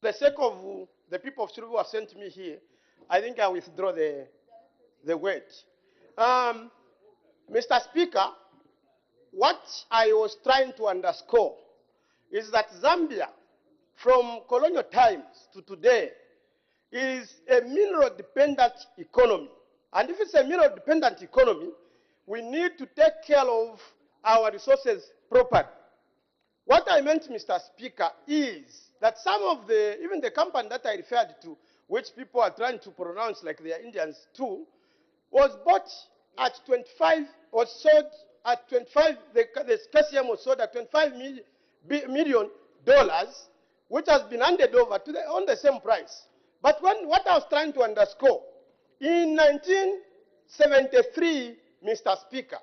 the sake of the people of Chirubi who have sent me here, I think I withdraw the word. Mr. Speaker, what I was trying to underscore is that Zambia, from colonial times to today, is a mineral-dependent economy. And if it's a mineral-dependent economy, we need to take care of our resources properly. What I meant, Mr. Speaker, is that some of even the company that I referred to, which people are trying to pronounce like they are Indians too, was bought at 25, was sold at 25, the KCM was sold at $25 million, which has been handed over to on the same price. But what I was trying to underscore, in 1973, Mr. Speaker,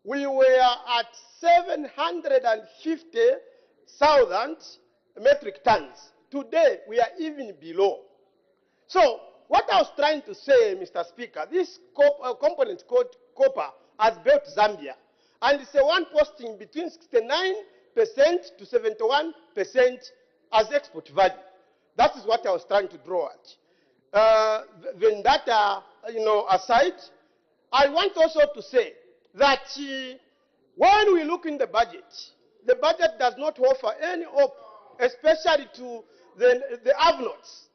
we were at 750,000 metric tons. Today, we are even below. So, what I was trying to say, Mr. Speaker, this component called copper has built Zambia. And it's a one posting between 69% to 71% as export value. That is what I was trying to draw at. When that, aside, I want also to say that when we look in the budget does not offer any hope, especially to the have-nots.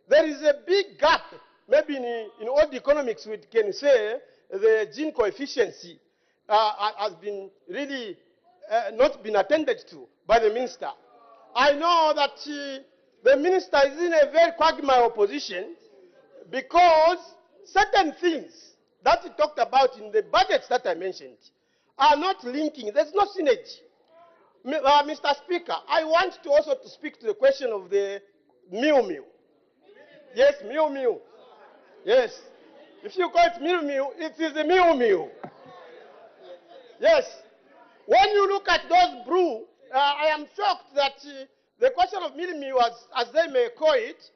There is a big gap. Maybe in old economics we can say the Gini coefficient has been really not been attended to by the minister. I know that the minister is in a very quagmire position because certain things that he talked about in the budgets that I mentioned are not linking. There's no synergy. Mr. Speaker, I want to also to speak to the question of the meal. Yes, meal. Yes. If you call it meal, it is a meal. Yes. When you look at those brew, I am shocked that the question of meal, as they may call it,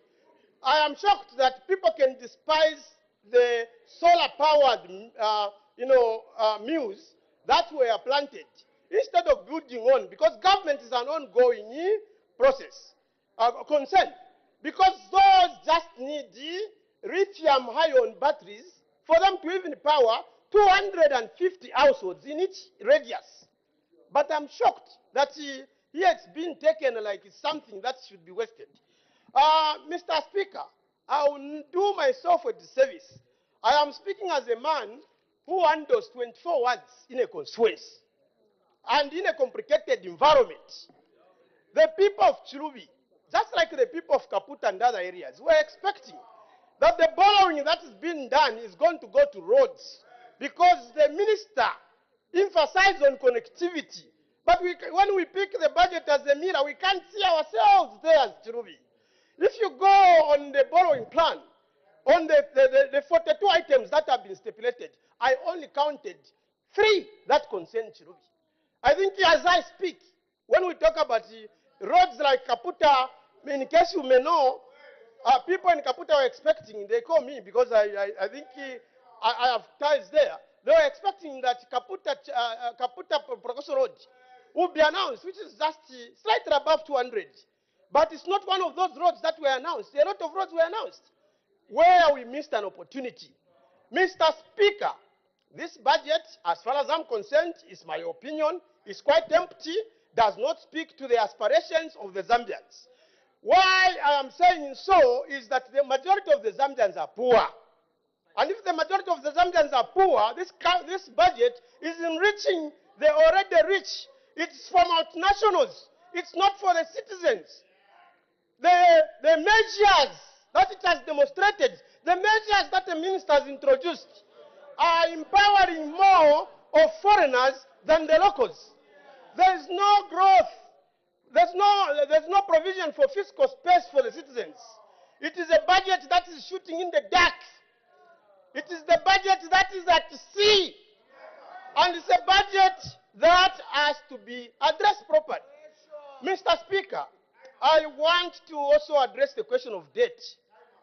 I am shocked that people can despise the solar-powered, mills that were planted instead of building on, because government is an ongoing process, concern. Because those just need lithium-ion batteries for them to even power 250 households in each radius. But I'm shocked that here it's been taken like it's something that should be wasted. Mr. Speaker, I will do myself a disservice. I am speaking as a man who handles 24 wards in a constituency and in a complicated environment. The people of Chirubi, just like the people of Kaputa and other areas, were expecting that the borrowing that is being done is going to go to roads because the minister emphasized on connectivity. But when we pick the budget as a mirror, we can't see ourselves there as Chirubi. If you go on the borrowing plan, on the 42 items that have been stipulated, I only counted 3 that concern Chirubi. I think as I speak, when we talk about roads like Kaputa, in case you may know, people in Kaputa were expecting, they call me because I think I have ties there. They were expecting that Kaputa Progression Road would be announced, which is just slightly above 200. But it's not one of those roads that were announced. A lot of roads were announced where we missed an opportunity. Mr. Speaker, this budget, as far as I'm concerned, is my opinion, is quite empty, does not speak to the aspirations of the Zambians. Why I am saying so is that the majority of the Zambians are poor. And if the majority of the Zambians are poor, this budget is enriching the already rich. It's for multinationals. It's not for the citizens. The measures that it has demonstrated, the measures that the minister has introduced are empowering more of foreigners than the locals. There is no growth. There's no provision for fiscal space for the citizens. It is a budget that is shooting in the dark. It is the budget that is at sea. And it's a budget that has to be addressed properly. Mr. Speaker, I want to also address the question of debt.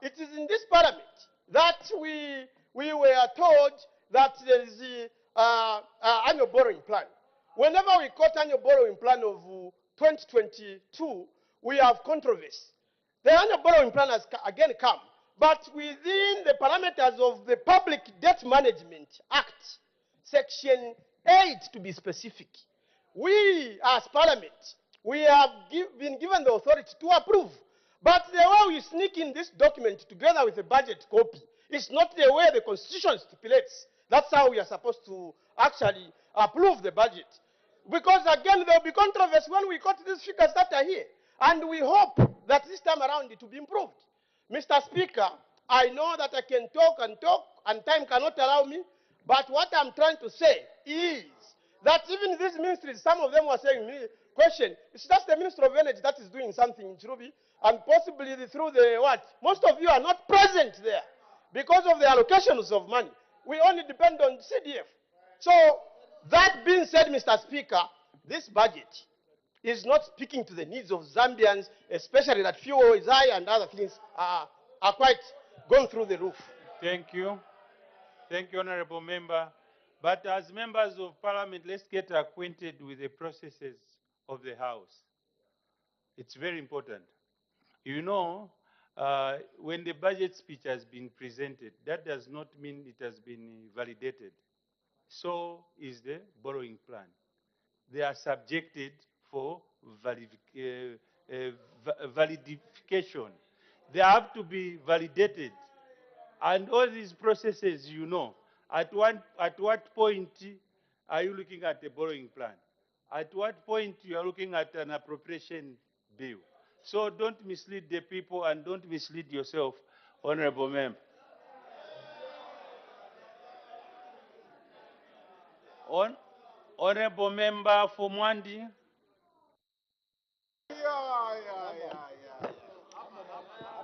It is in this parliament that we were told that there is the annual borrowing plan. Whenever we quote annual borrowing plan of 2022, we have controversy. The annual borrowing plan has again come, but within the parameters of the Public Debt Management Act, Section 8 to be specific. We, as Parliament, we have been given the authority to approve. But the way we sneak in this document together with the budget copy is not the way the Constitution stipulates. That's how we are supposed to actually approve the budget. Because again, there will be controversy when we got these figures that are here. And we hope that this time around it will be improved. Mr. Speaker, I know that I can talk, and time cannot allow me. But what I'm trying to say is that even these ministries, some of them were saying, question, it's just the Minister of Energy that is doing something in Chirubi, and possibly through the what? Most of you are not present there because of the allocations of money. We only depend on CDF. So, that being said, Mr. Speaker, this budget is not speaking to the needs of Zambians, especially that fuel is high and other things are quite going through the roof. Thank you. Thank you, Honorable Member. But as members of Parliament, let's get acquainted with the processes of the House. It's very important. You know, when the budget speech has been presented, that does not mean it has been validated. So is the borrowing plan. They are subjected for validification. They have to be validated. And all these processes, you know, at what point are you looking at the borrowing plan? At what point you are looking at an appropriation bill? So don't mislead the people and don't mislead yourself, Honorable Member. Honorable Member for Mwandi.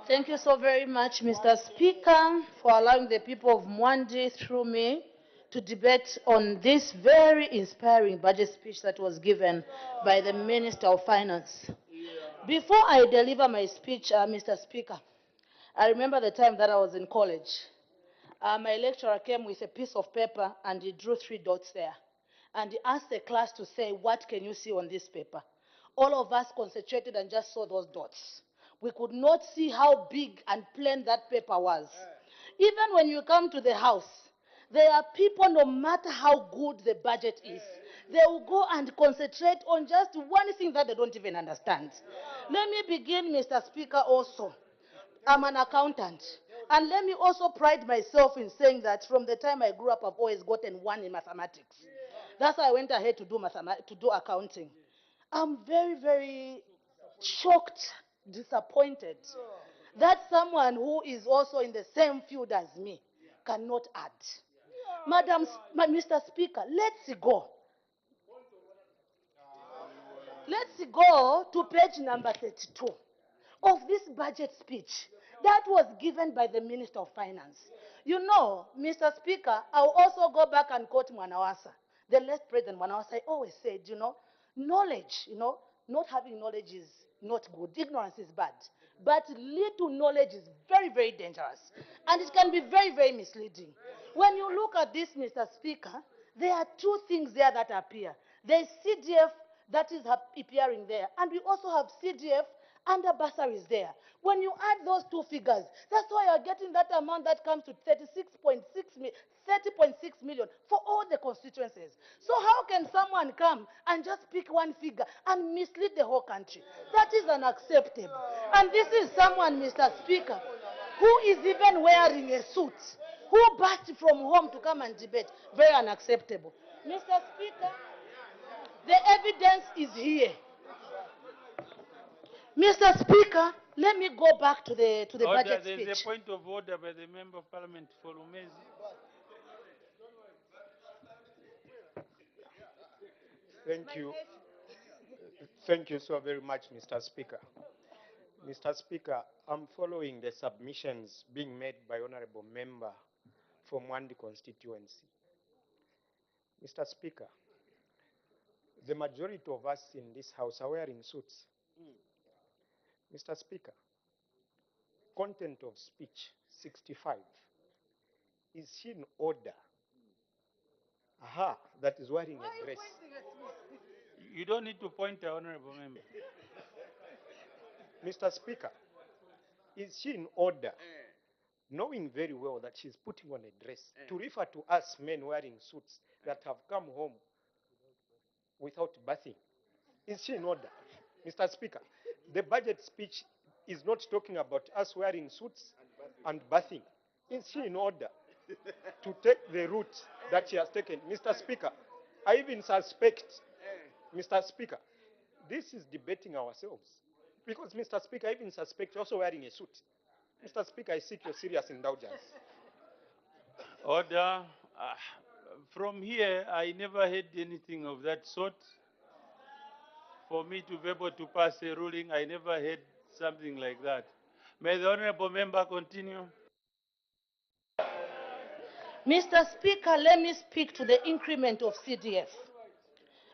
Thank you so very much, Mr. Speaker, for allowing the people of Mwandi through me to debate on this very inspiring budget speech that was given by the Minister of Finance. Before I deliver my speech, Mr. Speaker, I remember the time that I was in college. My lecturer came with a piece of paper and he drew 3 dots there. And he asked the class to say, what can you see on this paper? All of us concentrated and just saw those dots. We could not see how big and plain that paper was. Even when you come to the house, there are people, no matter how good the budget is, they will go and concentrate on just one thing that they don't even understand. Let me begin, Mr. Speaker, also. I'm an accountant. And let me also pride myself in saying that from the time I grew up, I've always gotten 1 in mathematics. That's why I went ahead to do accounting. I'm very, very shocked, disappointed that someone who is also in the same field as me cannot add. Mr. Speaker, let's go. Let's go to page number 32 of this budget speech that was given by the Minister of Finance. You know, Mr. Speaker, I'll also go back and quote Mwanawasa. The late President Mwanawasa always said, knowledge, not having knowledge is not good. Ignorance is bad. But little knowledge is very, very dangerous. And it can be very, very misleading. When you look at this, Mr. Speaker, there are 2 things there that appear. There is CDF that is appearing there. And we also have CDF under bursaries there. When you add those 2 figures, that's why you're getting that amount that comes to 30.6 million for all the constituencies. So how can someone come and just pick one figure and mislead the whole country? That is unacceptable. And this is someone, Mr. Speaker, who is even wearing a suit, who burst from home to come and debate. Very unacceptable. Mr. Speaker, the evidence is here. Mr. Speaker, let me go back to the budget speech. There's a point of order by the Member of Parliament for Umezi. Thank you. Thank you so very much, Mr. Speaker. Mr. Speaker, I'm following the submissions being made by Honorable Member from Mwandi constituency. Mr. Speaker, the majority of us in this House are wearing suits. Mr. Speaker, content of speech 65. Is she in order? Aha, that is wearing a dress. You don't need to point to Honorable Member. Mr. Speaker, Is she in order, knowing very well that she's putting on a dress, to refer to us men wearing suits that have come home without bathing? Is she in order? Mr. Speaker, the budget speech is not talking about us wearing suits and bathing. Is she in order to take the route that she has taken? Mr. Speaker, I even suspect, Mr. Speaker, this is debating ourselves. Because, Mr. Speaker, I even suspect you're also wearing a suit. Mr. Speaker, I seek your serious indulgence. Order. From here, I never heard anything of that sort. For me to be able to pass a ruling, I never heard something like that. May the honorable member continue. Mr. Speaker, let me speak to the increment of CDF.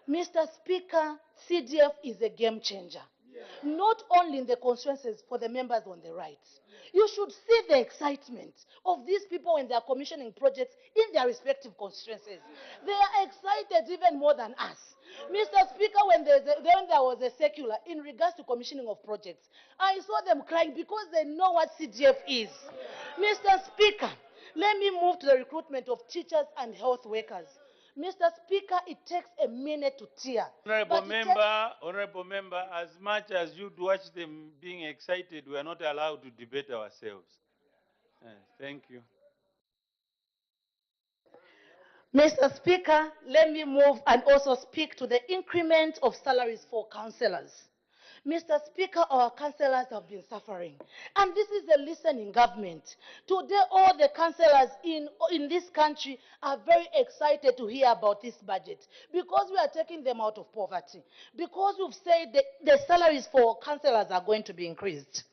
Mr. Speaker, CDF is a game changer. Not only in the constituencies for the members on the right. You should see the excitement of these people when they are commissioning projects in their respective constituencies. They are excited even more than us. Mr. Speaker, when there was a circular in regards to commissioning of projects, I saw them crying because they know what CDF is. Mr. Speaker, let me move to the recruitment of teachers and health workers. Mr. Speaker, it takes a minute to tear. Honorable member, as much as you'd watch them being excited, we are not allowed to debate ourselves. Thank you. Mr. Speaker, let me move and also speak to the increment of salaries for councillors. Mr. Speaker, our councillors have been suffering. And this is a listening government. Today, all the councillors in this country are very excited to hear about this budget because we are taking them out of poverty. Because we've said the salaries for councillors are going to be increased.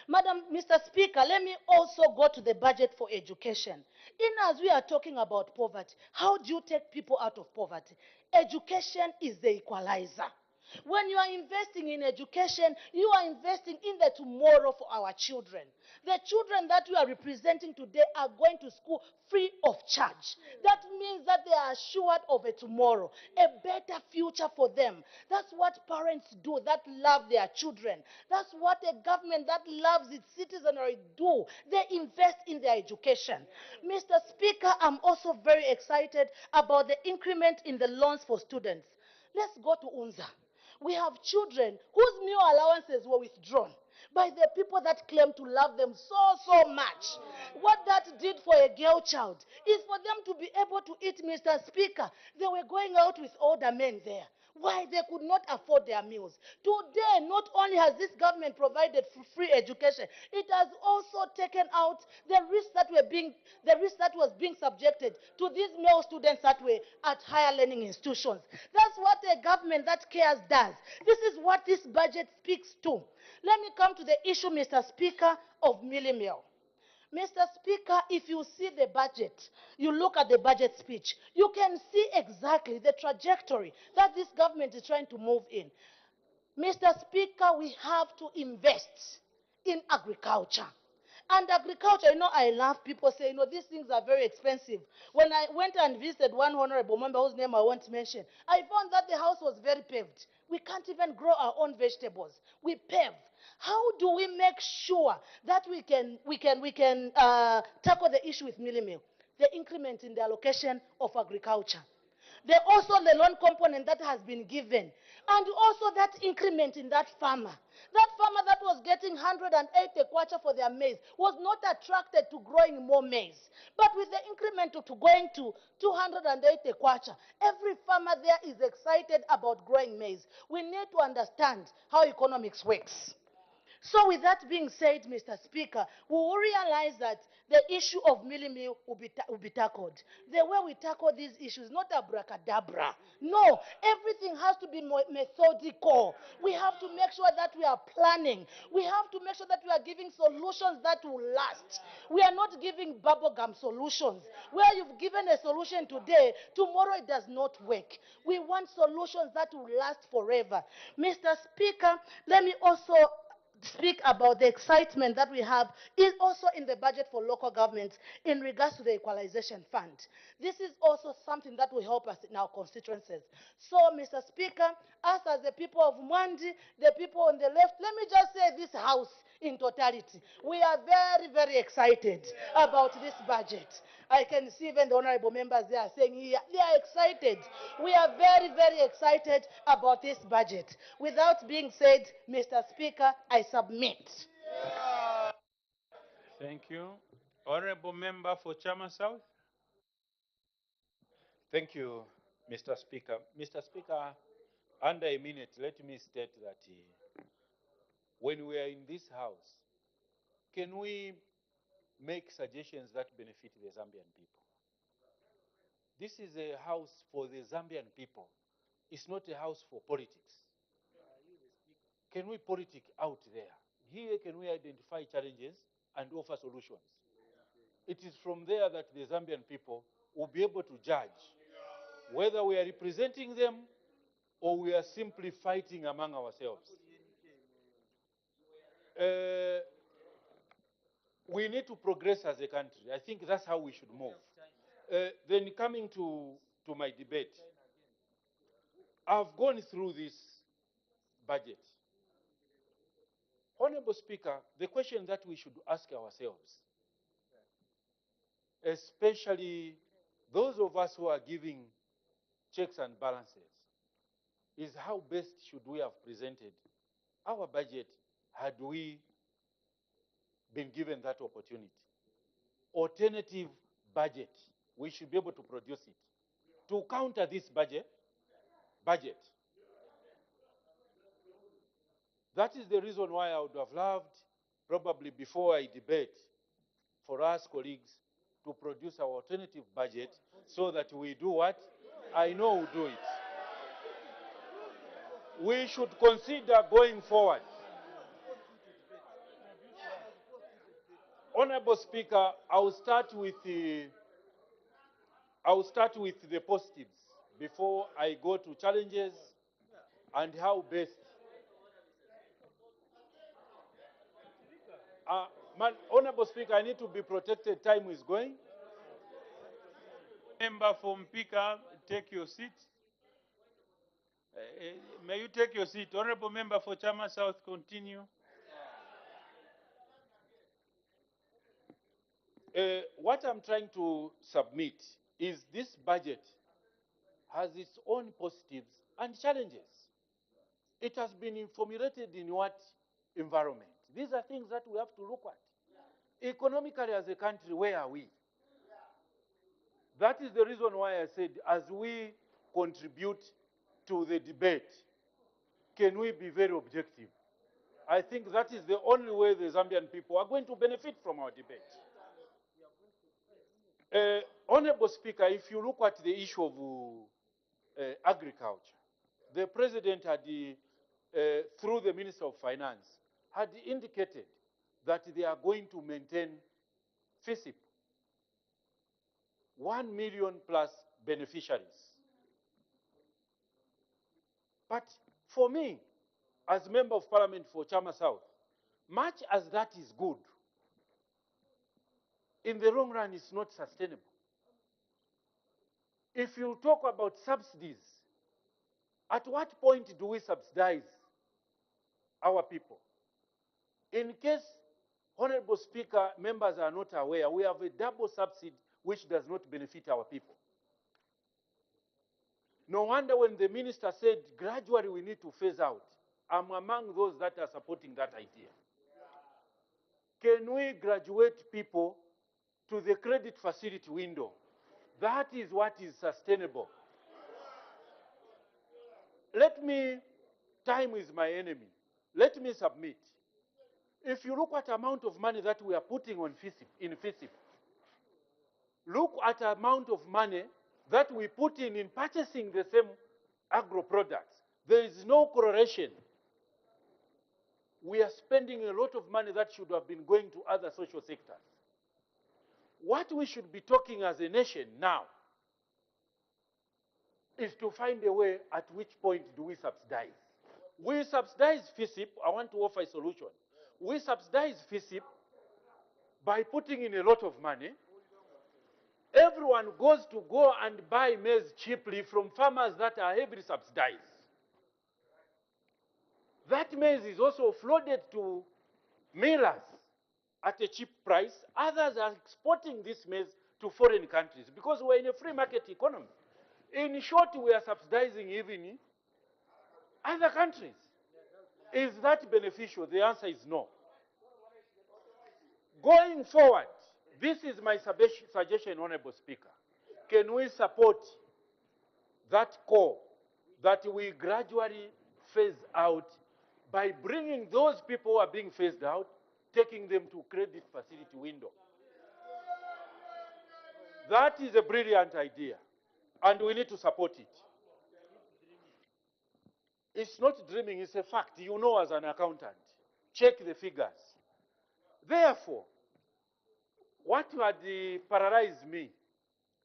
Mr. Speaker, let me also go to the budget for education. As we are talking about poverty, how do you take people out of poverty? Education is the equalizer. When you are investing in education, you are investing in the tomorrow for our children. The children that we are representing today are going to school free of charge. That means that they are assured of a tomorrow, a better future for them. That's what parents do that love their children. That's what a government that loves its citizenry do. They invest in their education. Mr. Speaker, I'm also very excited about the increment in the loans for students. Let's go to UNZA. We have children whose meal allowances were withdrawn by the people that claim to love them so much. What that did for a girl child is for them to be able to eat, Mr. Speaker. They were going out with older men there. Why? They could not afford their meals. Today, not only has this government provided free education, it has also taken out the risk that was being subjected to these male students that were at higher learning institutions. That's what a government that cares does. This is what this budget speaks to. Let me come to the issue, Mr. Speaker, of Millie Meal. Mr. Speaker, if you see the budget, you look at the budget speech, you can see exactly the trajectory that this government is trying to move in. Mr. Speaker, we have to invest in agriculture. And agriculture, I laugh. People say, these things are very expensive. When I went and visited one honorable member whose name I won't mention, I found that the house was very paved. We can't even grow our own vegetables. We pave. How do we make sure that we can tackle the issue with Millie Meal? The increment in the allocation of agriculture. Also the loan component that has been given. And also that increment in that farmer. That farmer that was getting 180 kwacha for their maize was not attracted to growing more maize. But with the increment to going to 280 kwacha, every farmer there is excited about growing maize. We need to understand how economics works. So with that being said, Mr. Speaker, we will realize that the issue of Millie Meal will be tackled. The way we tackle these issues, not abracadabra. No, everything has to be methodical. We have to make sure that we are planning. We have to make sure that we are giving solutions that will last. We are not giving bubblegum solutions. Where you've given a solution today, tomorrow it does not work. We want solutions that will last forever. Mr. Speaker, let me also speak about the excitement that we have is also in the budget for local governments in regards to the equalization fund. This is also something that will help us in our constituencies. So, Mr. Speaker, us as the people of Mwandi, the people on the left, let me just say this house in totality. We are very, very excited about this budget. I can see even the honorable members they are saying here, they are excited. We are very, very excited about this budget. Without being said, Mr. Speaker, I submit. Thank you. Honorable Member for Chama South. Thank you, Mr. Speaker. Mr. Speaker, under a minute, let me state that when we are in this House, can we make suggestions that benefit the Zambian people? This is a house for the Zambian people. It's not a house for politics. Can we politic out there? Here, can we identify challenges and offer solutions? It is from there that the Zambian people will be able to judge whether we are representing them or we are simply fighting among ourselves. We need to progress as a country. I think that's how we should move. Then coming to my debate, I've gone through this budget. Honorable Speaker, the question that we should ask ourselves, especially those of us who are giving checks and balances, is how best should we have presented our budget had we been given that opportunity. Alternative budget, we should be able to produce it. To counter this budget, that is the reason why I would have loved, probably before I debate, for us colleagues to produce our alternative budget so that we do what? I know we'll do it. We should consider going forward. Honorable Speaker, I will start with the positives before I go to challenges and how best. Honorable Speaker, I need to be protected. Time is going. Member for Mpika, take your seat. May you take your seat. Honorable Member for Chama South, continue. What I'm trying to submit is this budget has its own positives and challenges. It has been formulated in what environment? These are things that we have to look at. Economically, as a country, where are we? That is the reason why I said, as we contribute to the debate, can we be very objective? I think that is the only way the Zambian people are going to benefit from our debate. Honorable Speaker, if you look at the issue of agriculture, the President had, through the Minister of Finance, had indicated that they are going to maintain FISIP, 1 million plus beneficiaries. But for me, as Member of Parliament for Chama South, much as that is good, in the long run it's not sustainable. If you talk about subsidies, at what point do we subsidize our people? In case, Honorable Speaker, members are not aware, we have a double subsidy which does not benefit our people. No wonder when the minister said gradually we need to phase out, I'm among those that are supporting that idea. Can we graduate people to the credit facility window? That is what is sustainable. Time is my enemy. Let me submit. If you look at the amount of money that we are putting on FISIP, look at the amount of money that we put in purchasing the same agro products. There is no correlation. We are spending a lot of money that should have been going to other social sectors. What we should be talking as a nation now is to find a way at which point do we subsidize. We subsidize FISIP. I want to offer a solution. We subsidize FISIP by putting in a lot of money. Everyone goes to go and buy maize cheaply from farmers that are heavily subsidized. That maize is also flooded to millers at a cheap price. Others are exporting this maize to foreign countries because we're in a free market economy. In short, we are subsidizing even other countries. Is that beneficial? The answer is no. Going forward, this is my suggestion, Honorable Speaker. Can we support that call that we gradually phase out by bringing those people who are being phased out, taking them to credit facility window? That is a brilliant idea, and we need to support it. It's not dreaming, it's a fact. You know, as an accountant, check the figures. Therefore, what had paralyzed me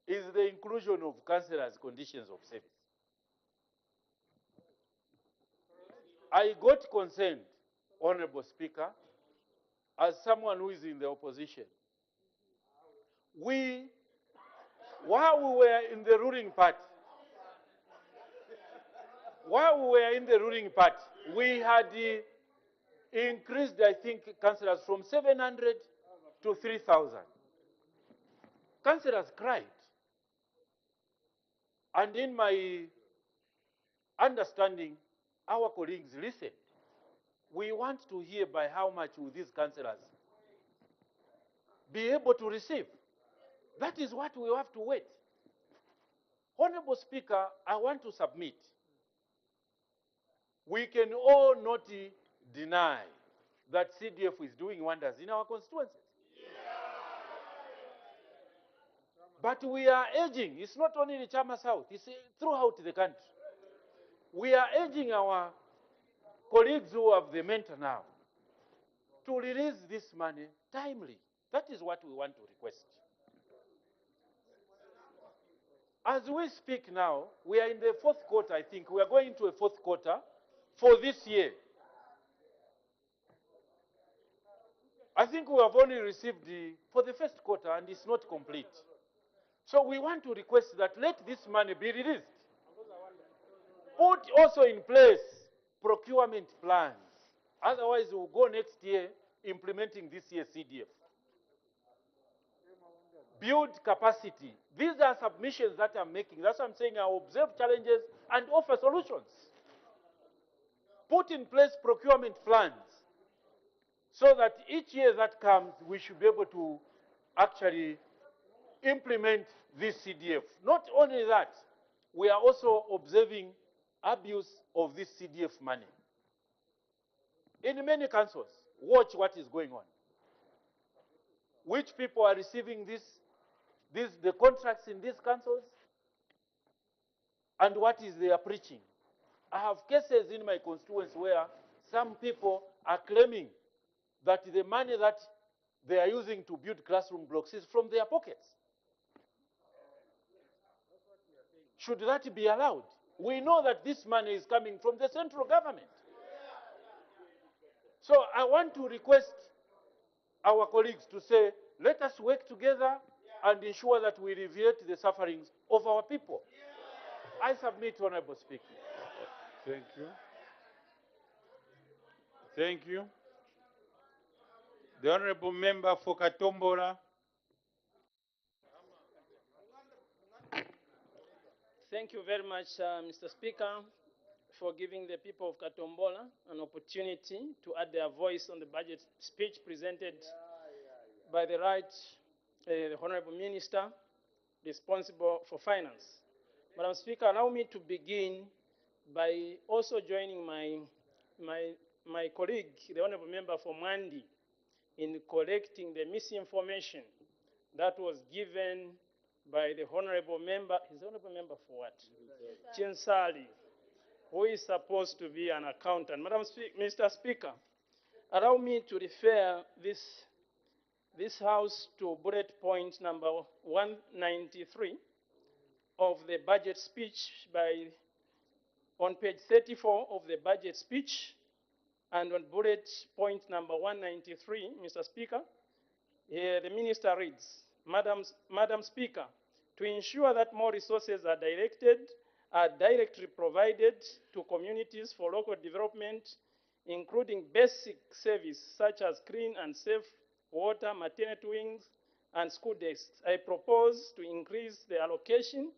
is the inclusion of councillors' conditions of service. I got concerned, Honorable Speaker, as someone who is in the opposition. While we were in the ruling party, we had increased, I think, councillors from 700 to 3,000. Councillors cried. And in my understanding, our colleagues listened. We want to hear by how much will these councillors be able to receive. That is what we have to wait. Honorable Speaker, I want to submit. We can all not deny that CDF is doing wonders in our constituencies. But we are urging, it's not only in Chama South, it's throughout the country. We are urging our colleagues who have the mentor now to release this money timely. That is what we want to request. As we speak now, we are in the fourth quarter, I think. We are going to a fourth quarter for this year. I think we have only received for the first quarter, and it's not complete. So we want to request that let this money be released. Put also in place procurement plans. Otherwise, we'll go next year implementing this year's CDF. Build capacity. These are submissions that I'm making. That's what I'm saying. I observe challenges and offer solutions. Put in place procurement plans so that each year that comes, we should be able to actually implement this CDF. Not only that, we are also observing abuse of this CDF money. In many councils, watch what is going on. Which people are receiving the contracts in these councils, and what is they are preaching. I have cases in my constituency where some people are claiming that the money that they are using to build classroom blocks is from their pockets. Should that be allowed? We know that this money is coming from the central government. So I want to request our colleagues to say, let us work together and ensure that we alleviate the sufferings of our people. I submit, Honorable Speaker. Thank you. Thank you. The Honorable Member for Katombola. Thank you very much, Mr. Speaker, for giving the people of Katombola an opportunity to add their voice on the budget speech presented by the the Honorable Minister responsible for finance. Madam Speaker, allow me to begin by also joining my colleague, the Honorable Member for Mwandi, in correcting the misinformation that was given by the Honorable Member. Is the Honorable Member for what? Chinsali, who is supposed to be an accountant. Mr. Speaker, allow me to refer this House to bullet point number 193 of the budget speech on page 34 of the budget speech, and on bullet point number 193, Mr. Speaker, here the Minister reads, Madam Speaker, to ensure that more resources are directly provided to communities for local development including basic service such as clean and safe water, maternity wings, and school desks. I propose to increase the allocation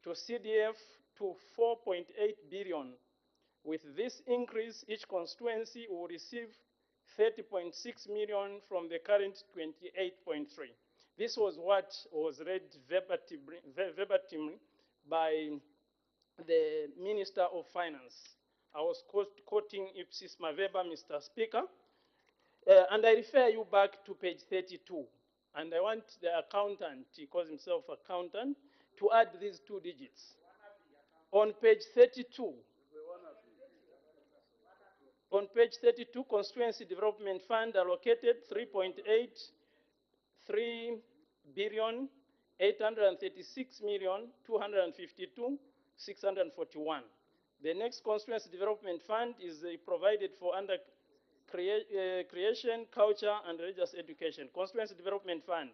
to CDF to 4.8 billion. With this increase, each constituency will receive 30.6 million from the current 28.3. This was what was read verbatim by the Minister of Finance. I was quoting ipsis maveba, Mr. Speaker. And I refer you back to page 32. And I want the accountant, he calls himself accountant, to add these two digits. On page 32, Constituency Development Fund allocated 3.83 billion, 836 million, 252,641. The next Constituency Development Fund is provided for under creation, culture, and religious education. Constituency Development Fund.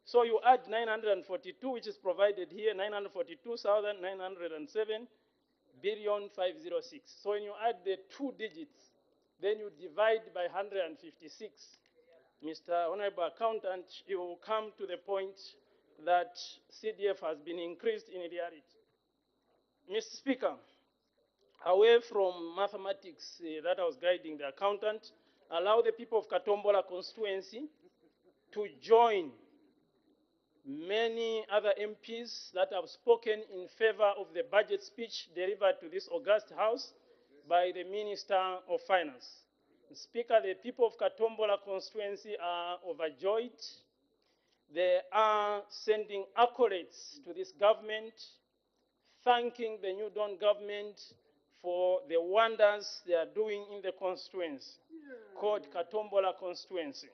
So you add 942, which is provided here, 942,907 billion 506. So when you add the two digits, then you divide by 156. Mr. Honorable Accountant, you will come to the point that CDF has been increased in reality. Mr. Speaker, away from mathematics that I was guiding the accountant, allow the people of Katombola constituency to join many other MPs that have spoken in favor of the budget speech delivered to this august house by the Minister of Finance. Speaker, the people of Katombola constituency are overjoyed. They are sending accolades to this government, thanking the New Dawn government for the wonders they are doing in the constituency called Katombola constituency.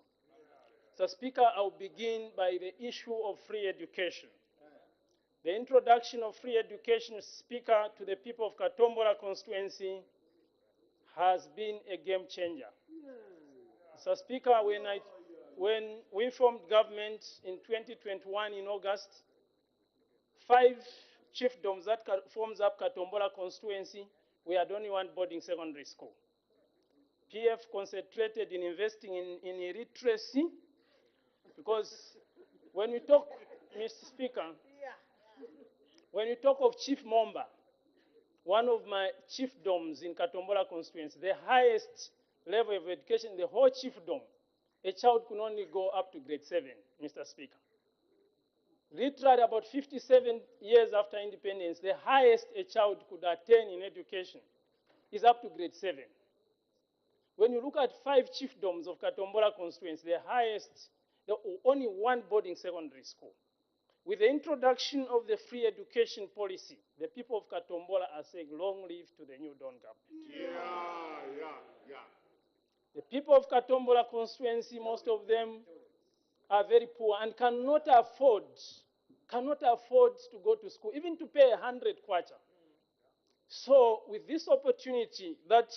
So, Speaker, I'll begin by the issue of free education. The introduction of free education, Speaker, to the people of Katombola constituency has been a game changer. So, Speaker, when we formed government in 2021 in August, 5 chiefdoms that forms up Katombola constituency, we had only one boarding secondary school. PF concentrated in investing in illiteracy, because when we talk, Mr. Speaker, when you talk of Chief Momba, one of my chiefdoms in Katombola constituency, the highest level of education, the whole chiefdom, a child could only go up to grade 7, Mr. Speaker. Literally about 57 years after independence, the highest a child could attain in education is up to grade 7. When you look at 5 chiefdoms of Katombola constituency, the highest, only one boarding secondary school. With the introduction of the free education policy, the people of Katombola are saying long live to the New Dawn government. The people of Katombola constituency, most of them are very poor and cannot afford to go to school, even to pay 100 kwacha. So with this opportunity that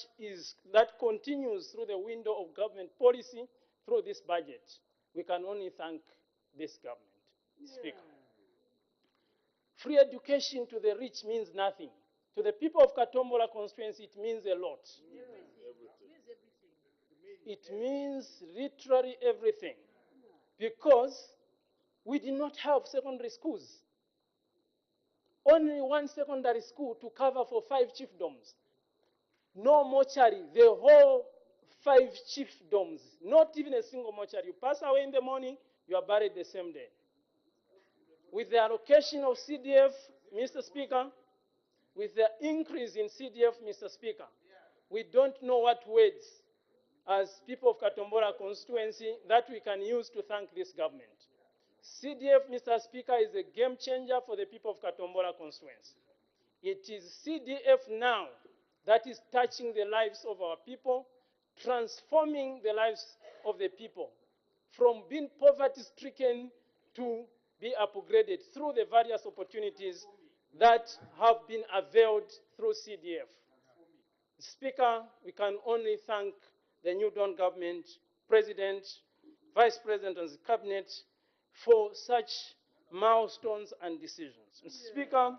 continues through the window of government policy, through this budget, we can only thank this government. Speaker. Free education to the rich means nothing. To the people of Katombola constituency, it means a lot. It means literally everything. Because we did not have secondary schools. Only one secondary school to cover for 5 chiefdoms. No mortuary, the whole 5 chiefdoms, not even a single mortuary. You pass away in the morning, you are buried the same day. With the allocation of CDF, Mr. Speaker, with the increase in CDF, Mr. Speaker, we don't know what words, as people of Katombola constituency, that we can use to thank this government. CDF, Mr. Speaker, is a game changer for the people of Katombola constituency. It is CDF now that is touching the lives of our people, transforming the lives of the people from being poverty-stricken to be upgraded through the various opportunities that have been availed through CDF. Speaker, we can only thank the New Dawn government, President, Vice President, and the Cabinet for such milestones and decisions. Speaker,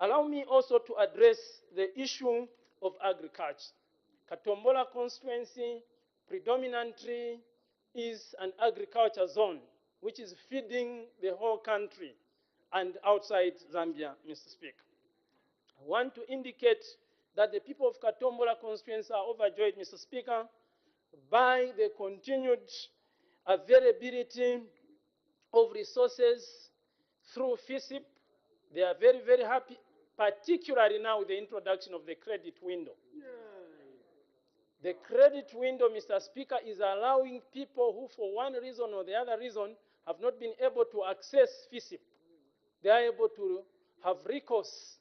allow me also to address the issue of agriculture. Katombola constituency predominantly is an agriculture zone, which is feeding the whole country and outside Zambia, Mr. Speaker. I want to indicate that the people of Katombola constituency are overjoyed, Mr. Speaker, by the continued availability of resources through FISIP. They are very, very happy, particularly now with the introduction of the credit window. The credit window, Mr. Speaker, is allowing people who, for one reason or the other reason, have not been able to access FISIP. They are able to have recourse.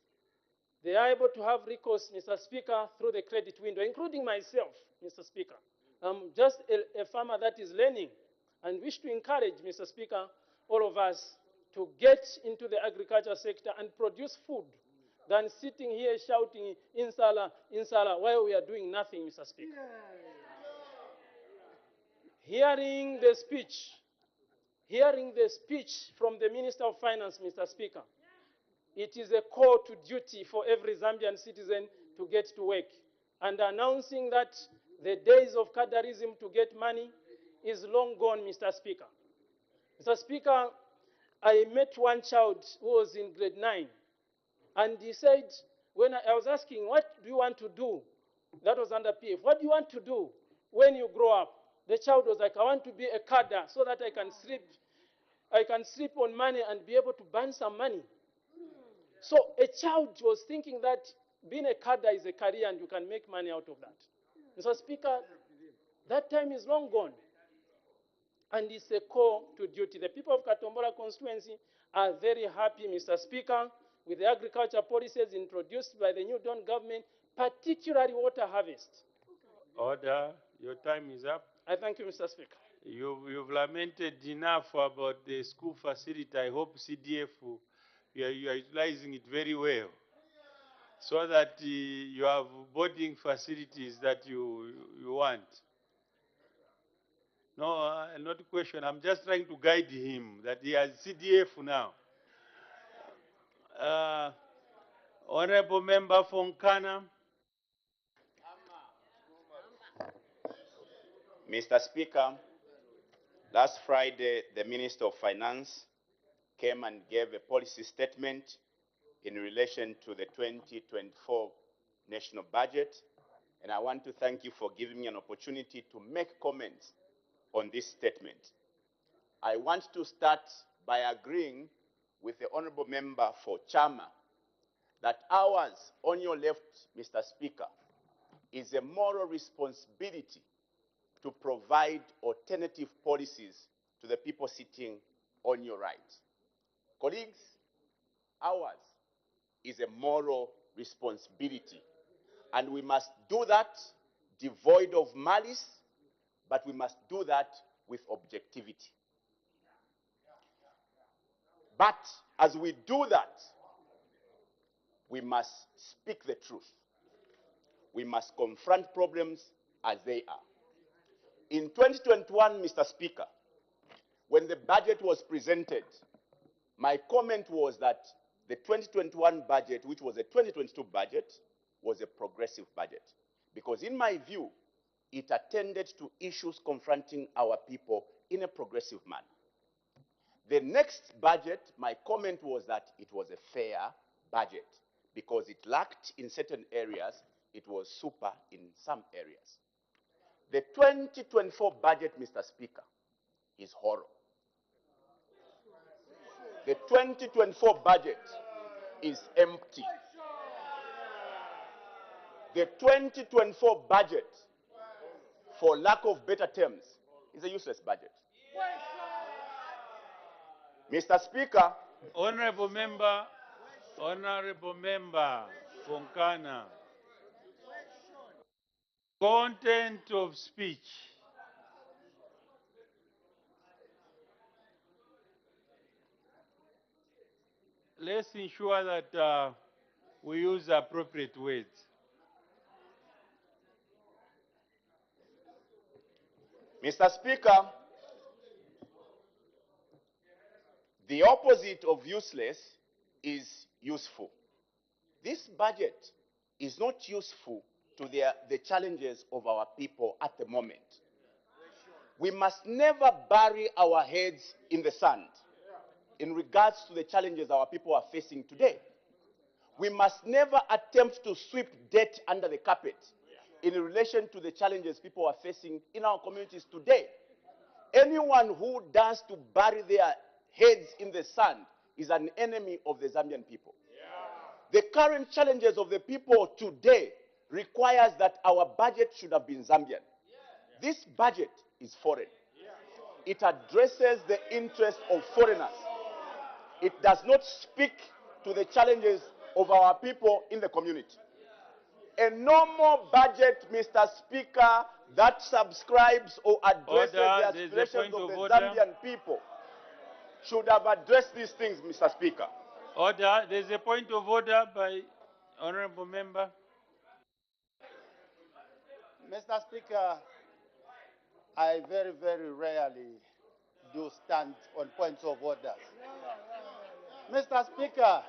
They are able to have recourse, Mr. Speaker, through the credit window, including myself, Mr. Speaker. I'm just a farmer that is learning and wish to encourage, Mr. Speaker, all of us to get into the agriculture sector and produce food than sitting here shouting insala, insala, while we are doing nothing, Mr. Speaker. Hearing the speech from the Minister of Finance, Mr. Speaker, it is a call to duty for every Zambian citizen to get to work. And announcing that the days of cadarism to get money is long gone, Mr. Speaker. Mr. Speaker, I met one child who was in grade 9, and he said, when I was asking, what do you want to do? That was under PF. What do you want to do when you grow up? The child was like, I want to be a cadre so that I can sleep on money and be able to burn some money. So a child was thinking that being a cadre is a career and you can make money out of that. Mr. Speaker, that time is long gone. And it's a call to duty. The people of Katombola constituency are very happy, Mr. Speaker, with the agriculture policies introduced by the New Dawn government, particularly water harvest. Order. Your time is up. I thank you, Mr. Speaker. You've lamented enough about the school facility. I hope CDF, you are utilizing it very well, so that you have boarding facilities that you want. No, not a question. I'm just trying to guide him that he has CDF now. Honorable Member Fonkana. Mr. Speaker, last Friday, the Minister of Finance came and gave a policy statement in relation to the 2024 national budget, and I want to thank you for giving me an opportunity to make comments on this statement. I want to start by agreeing with the Honorable Member for Chama that ours, on your left, Mr. Speaker, is a moral responsibility to provide alternative policies to the people sitting on your right. Colleagues, ours is a moral responsibility, and we must do that devoid of malice, but we must do that with objectivity. But as we do that, we must speak the truth. We must confront problems as they are. In 2021, Mr. Speaker, when the budget was presented, my comment was that the 2021 budget, which was a 2022 budget, was a progressive budget. Because in my view, it attended to issues confronting our people in a progressive manner. The next budget, my comment was that it was a fair budget because it lacked in certain areas, it was super in some areas. The 2024 budget, Mr. Speaker, is horror. The 2024 budget is empty. The 2024 budget, for lack of better terms, is a useless budget. Mr. Speaker, Honorable Member Fonkana. Content of speech. Let's ensure that we use appropriate words. Mr. Speaker, the opposite of useless is useful. This budget is not useful to the challenges of our people at the moment. We must never bury our heads in the sand in regards to the challenges our people are facing today. We must never attempt to sweep debt under the carpet in relation to the challenges people are facing in our communities today. Anyone who dares to bury their heads in the sand is an enemy of the Zambian people. The current challenges of the people today requires that our budget should have been Zambian. This budget is foreign. It addresses the interests of foreigners. It does not speak to the challenges of our people in the community. A normal budget, Mr. Speaker, that subscribes or addresses the aspirations of the Zambian people should have addressed these things, Mr. Speaker. Order. There's a point of order by Honorable Member. Mr. Speaker, I very, very rarely do stand on points of orders. Mr. Speaker,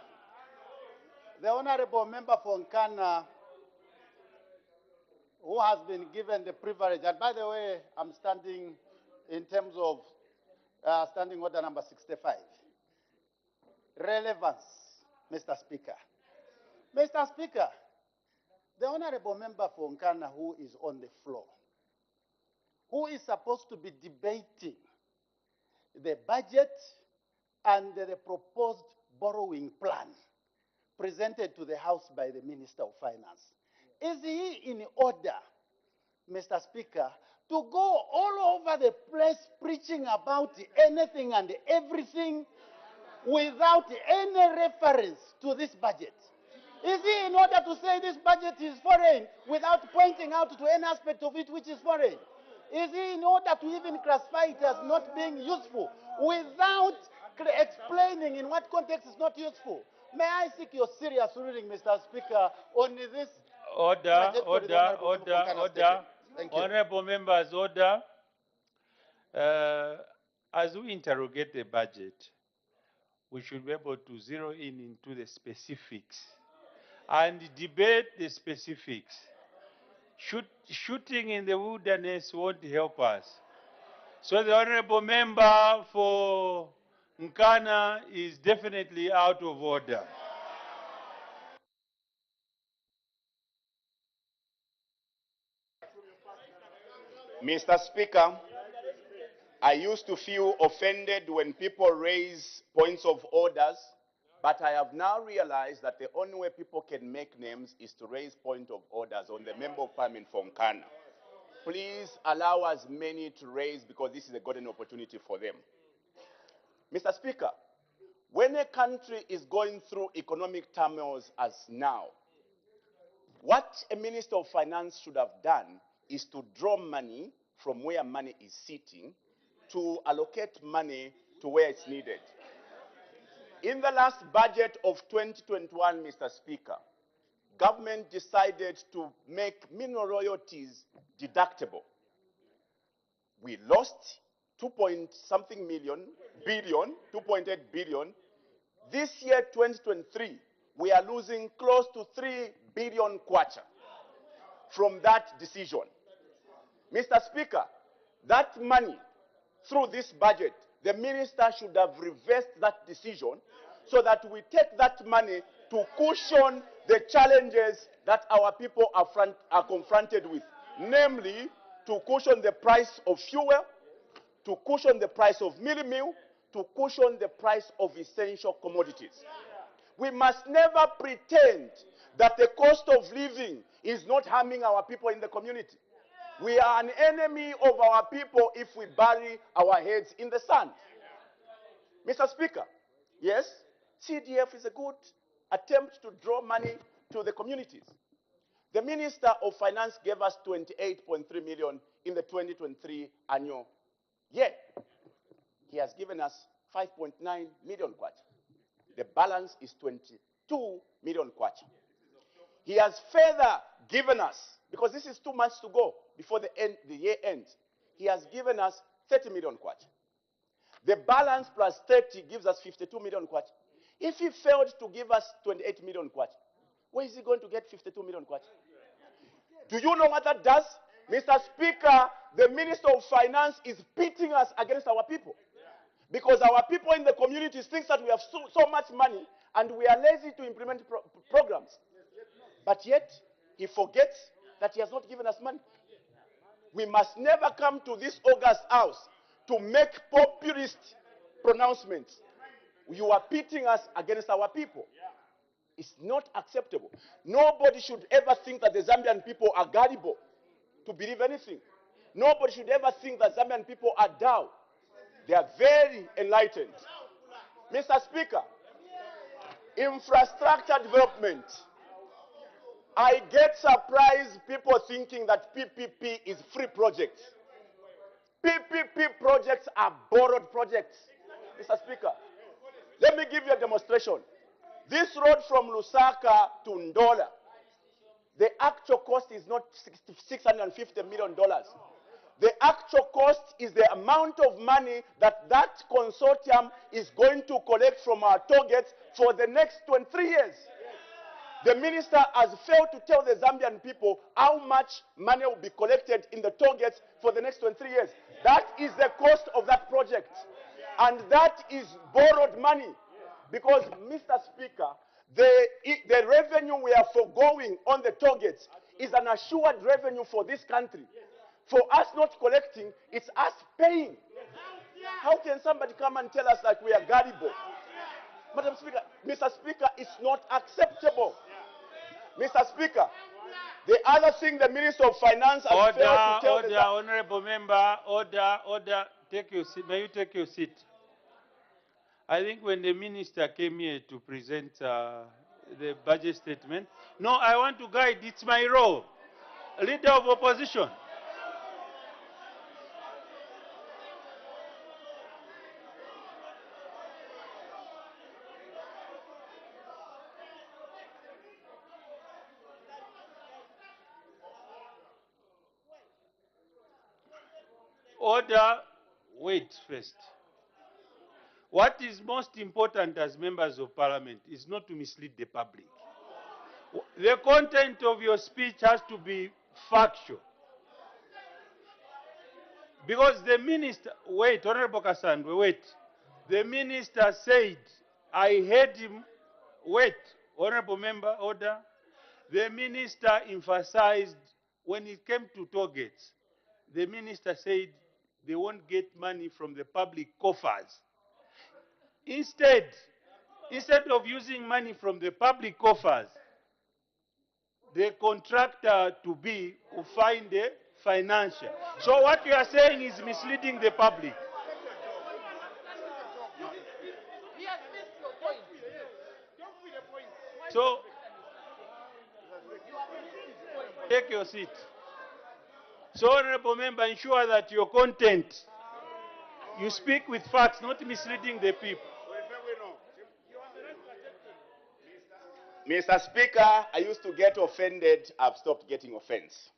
the Honorable Member for Nkana, who has been given the privilege, and by the way, I'm standing in terms of standing order number 65. Relevance, Mr. Speaker. Mr. Speaker, the Honorable Member for Nkana, who is on the floor, who is supposed to be debating the budget and the proposed borrowing plan presented to the House by the Minister of Finance. Is he in order, Mr. Speaker, to go all over the place preaching about anything and everything without any reference to this budget? Is he in order to say this budget is foreign without pointing out to any aspect of it which is foreign? Is he in order to even classify it as not being useful without explaining in what context it's not useful? May I seek your serious ruling, Mr. Speaker, on this? Order. Thank you. Honorable members, order. As we interrogate the budget, we should be able to zero in into the specifics and debate the specifics. Shooting in the wilderness won't help us. So the Honorable Member for Nkana is definitely out of order. Mr. Speaker, I used to feel offended when people raise points of orders, but I have now realized that the only way people can make names is to raise point of orders on the Member of Parliament for Nkana. Please allow as many to raise because this is a golden opportunity for them. Mr. Speaker, when a country is going through economic turmoils as now, what a Minister of Finance should have done is to draw money from where money is sitting to allocate money to where it's needed. In the last budget of 2021, Mr. Speaker, government decided to make mineral royalties deductible. We lost 2.something billion, 2.8 billion. This year, 2023, we are losing close to 3 billion kwacha from that decision. Mr. Speaker, that money, through this budget, the minister should have reversed that decision so that we take that money to cushion the challenges that our people are confronted with, namely to cushion the price of fuel, to cushion the price of meal, to cushion the price of essential commodities. We must never pretend that the cost of living is not harming our people in the community. We are an enemy of our people if we bury our heads in the sand. Mr. Speaker, yes, CDF is a good attempt to draw money to the communities. The Minister of Finance gave us 28.3 million in the 2023 annual year. He has given us 5.9 million kwacha. The balance is 22 million kwacha. He has further given us, because this is 2 months to go before the year ends, he has given us 30 million kwacha. The balance plus 30 gives us 52 million kwacha. If he failed to give us 28 million kwacha, where is he going to get 52 million kwacha? Do you know what that does? Mr. Speaker, the Minister of Finance is pitting us against our people. Because our people in the communities think that we have so much money and we are lazy to implement programs. But yet, he forgets that he has not given us money. We must never come to this August House to make populist pronouncements. You are pitting us against our people. It's not acceptable. Nobody should ever think that the Zambian people are gullible to believe anything. Nobody should ever think that Zambian people are dull. They are very enlightened. Mr. Speaker, infrastructure development. I get surprised people thinking that PPP is free projects. PPP projects are borrowed projects. Mr. Speaker, let me give you a demonstration. This road from Lusaka to Ndola, the actual cost is not $650 million. The actual cost is the amount of money that that consortium is going to collect from our targets for the next 23 years. The minister has failed to tell the Zambian people how much money will be collected in the targets for the next 23 years. That is the cost of that project. And that is borrowed money. Because, Mr. Speaker, the revenue we are foregoing on the targets is an assured revenue for this country. For us not collecting, it's us paying. How can somebody come and tell us that we are gullible? Madam Speaker, Mr. Speaker, it's not acceptable. Mr. Speaker, the other thing the Minister of Finance has failed to tell Order, honorable member, order. Take your seat. May you take your seat? I think when the minister came here to present the budget statement, no, I want to guide. It's my role. Leader of opposition. Order, wait first. What is most important as members of parliament is not to mislead the public. The content of your speech has to be factual. Because the minister, wait, Honorable Kasandwe, wait. The minister said, I heard him, wait, Honorable member, order. The minister emphasized when it came to targets, the minister said they won't get money from the public coffers. Instead of using money from the coffers, the contractor to be will find a financial. So what you are saying is misleading the public. So take your seat. So, honorable member, ensure that your content, you speak with facts, not misleading the people. Mr. Speaker, I used to get offended. I've stopped getting offense.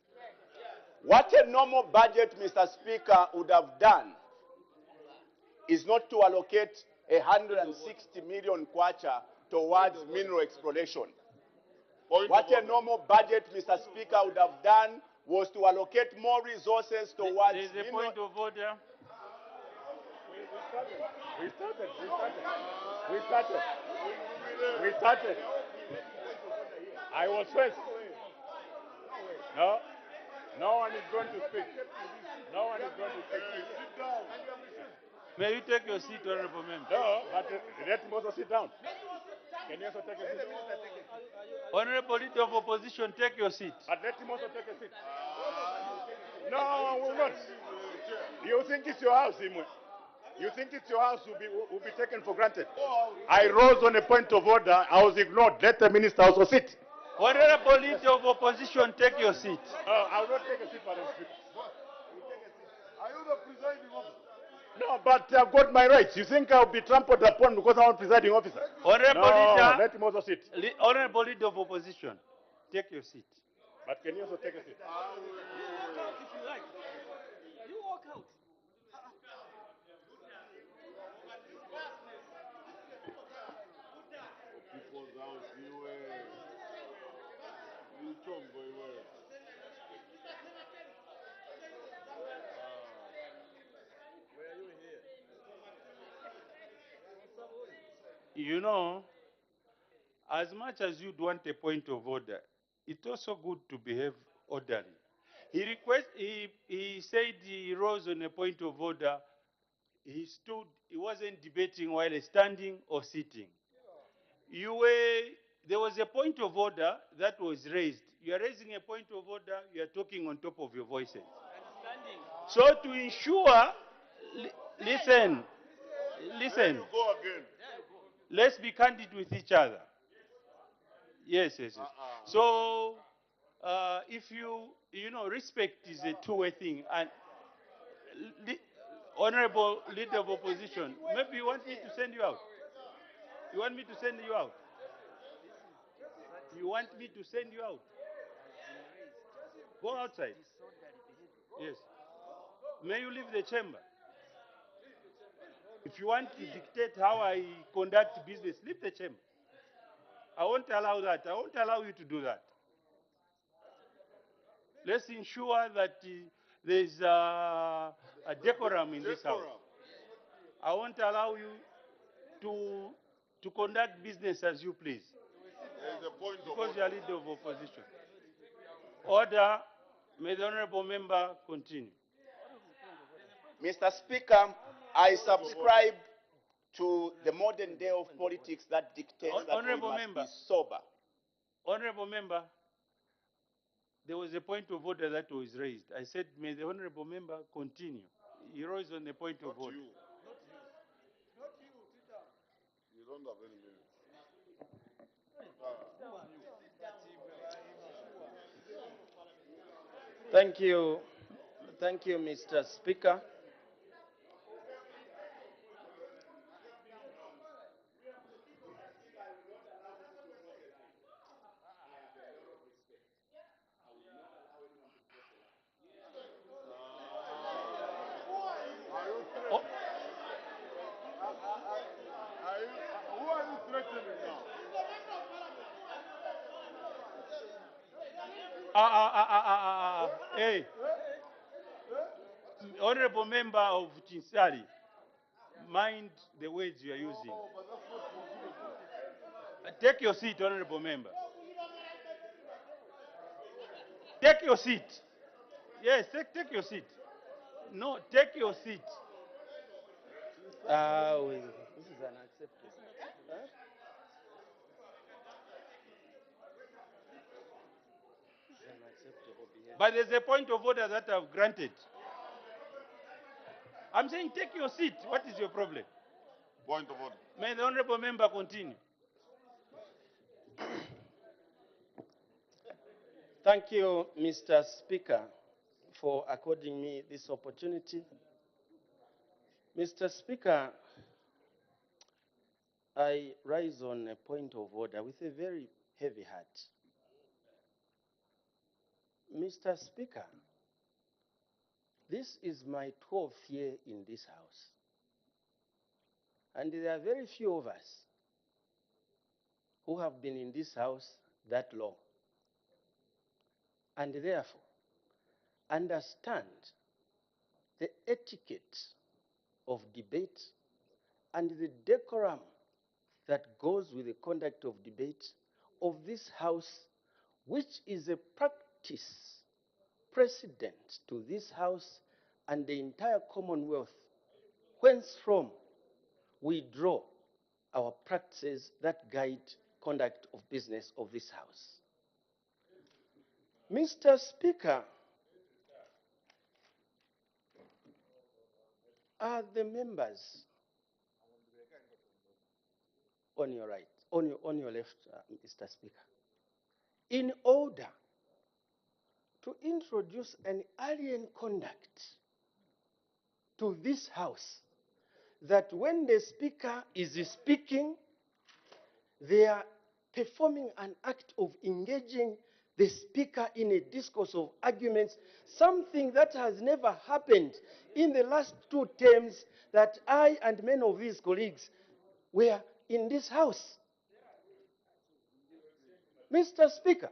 What a normal budget, Mr. Speaker, would have done is not to allocate 160 million kwacha towards mineral exploration. What a normal budget, Mr. Speaker, would have done was to allocate more resources towards There is a point of order. We started. I was first. No one is going to speak. No one is going to speak. May you take your seat, honorable member? No, but let him also sit down. Can you also take a seat? Honorable leader of opposition, take your seat. But let him also take a seat. No, we will not. You think it's your house, Imwe? You think it's your house will be taken for granted? I rose on a point of order. I was ignored. Let the minister also sit. Honorable leader of opposition, take your seat. I will not take a seat, Madam Speaker. Are you the presiding officer? No, but I've got my rights. You think I'll be trampled upon because I'm a presiding officer? Honorable No, leader, let him also sit. Honorable leader of opposition, take your seat. But can you also take a seat? If you like. You walk out. People's house, you chongo, You know, as much as you'd want a point of order, it's also good to behave orderly. He said he rose on a point of order. He stood, he wasn't debating while standing or sitting. There was a point of order that was raised. You are raising a point of order, you are talking on top of your voices. So to ensure, listen, There you go again. let's be candid with each other. Yes. So, if you know, respect is a two-way thing. And honorable leader of opposition, maybe you want me to send you out? You want me to send you out? You want me to send you out? Go outside. Yes. May you leave the chamber. If you want to dictate how I conduct business, leave the chamber. I won't allow that. I won't allow you to do that. Let's ensure that there's a decorum in this house. I won't allow you to conduct business as you please. Because you are leader of opposition. Order. May the honorable member continue. Mr. Speaker, I subscribe to the modern day of politics that dictates that we must be sober. Honorable member, there was a point of order that was raised. I said, may the honorable member continue. He rose on the point of order. Not you, Tita. You don't have any minutes. Thank you. Thank you, Mr. Speaker. Oh, Who are you threatening now? Hey, honorable member of Chinsali, mind the words you are using. Take your seat, honorable member. Take your seat. Yes, take your seat. No, take your seat. This is unacceptable. Huh? This is unacceptable behavior. But there's a point of order that I've granted. I'm saying take your seat. What is your problem? Point of order. May the honorable member continue. Thank you, Mr. Speaker, for according me this opportunity. Mr. Speaker, I rise on a point of order with a very heavy heart. Mr. Speaker, this is my 12th year in this house. And there are very few of us who have been in this house that long. And therefore, understand the etiquette of debate and the decorum that goes with the conduct of debate of this house, which is a practice precedent to this house and the entire Commonwealth, whence from we draw our practices that guide conduct of business of this house. Mr. Speaker, are the members on your right, on your left, Mr. Speaker, in order to introduce an alien conduct to this house, that when the speaker is speaking, they are performing an act of engaging the speaker in a discourse of arguments, something that has never happened in the last 2 terms that I and many of these colleagues were in this house. Mr. Speaker,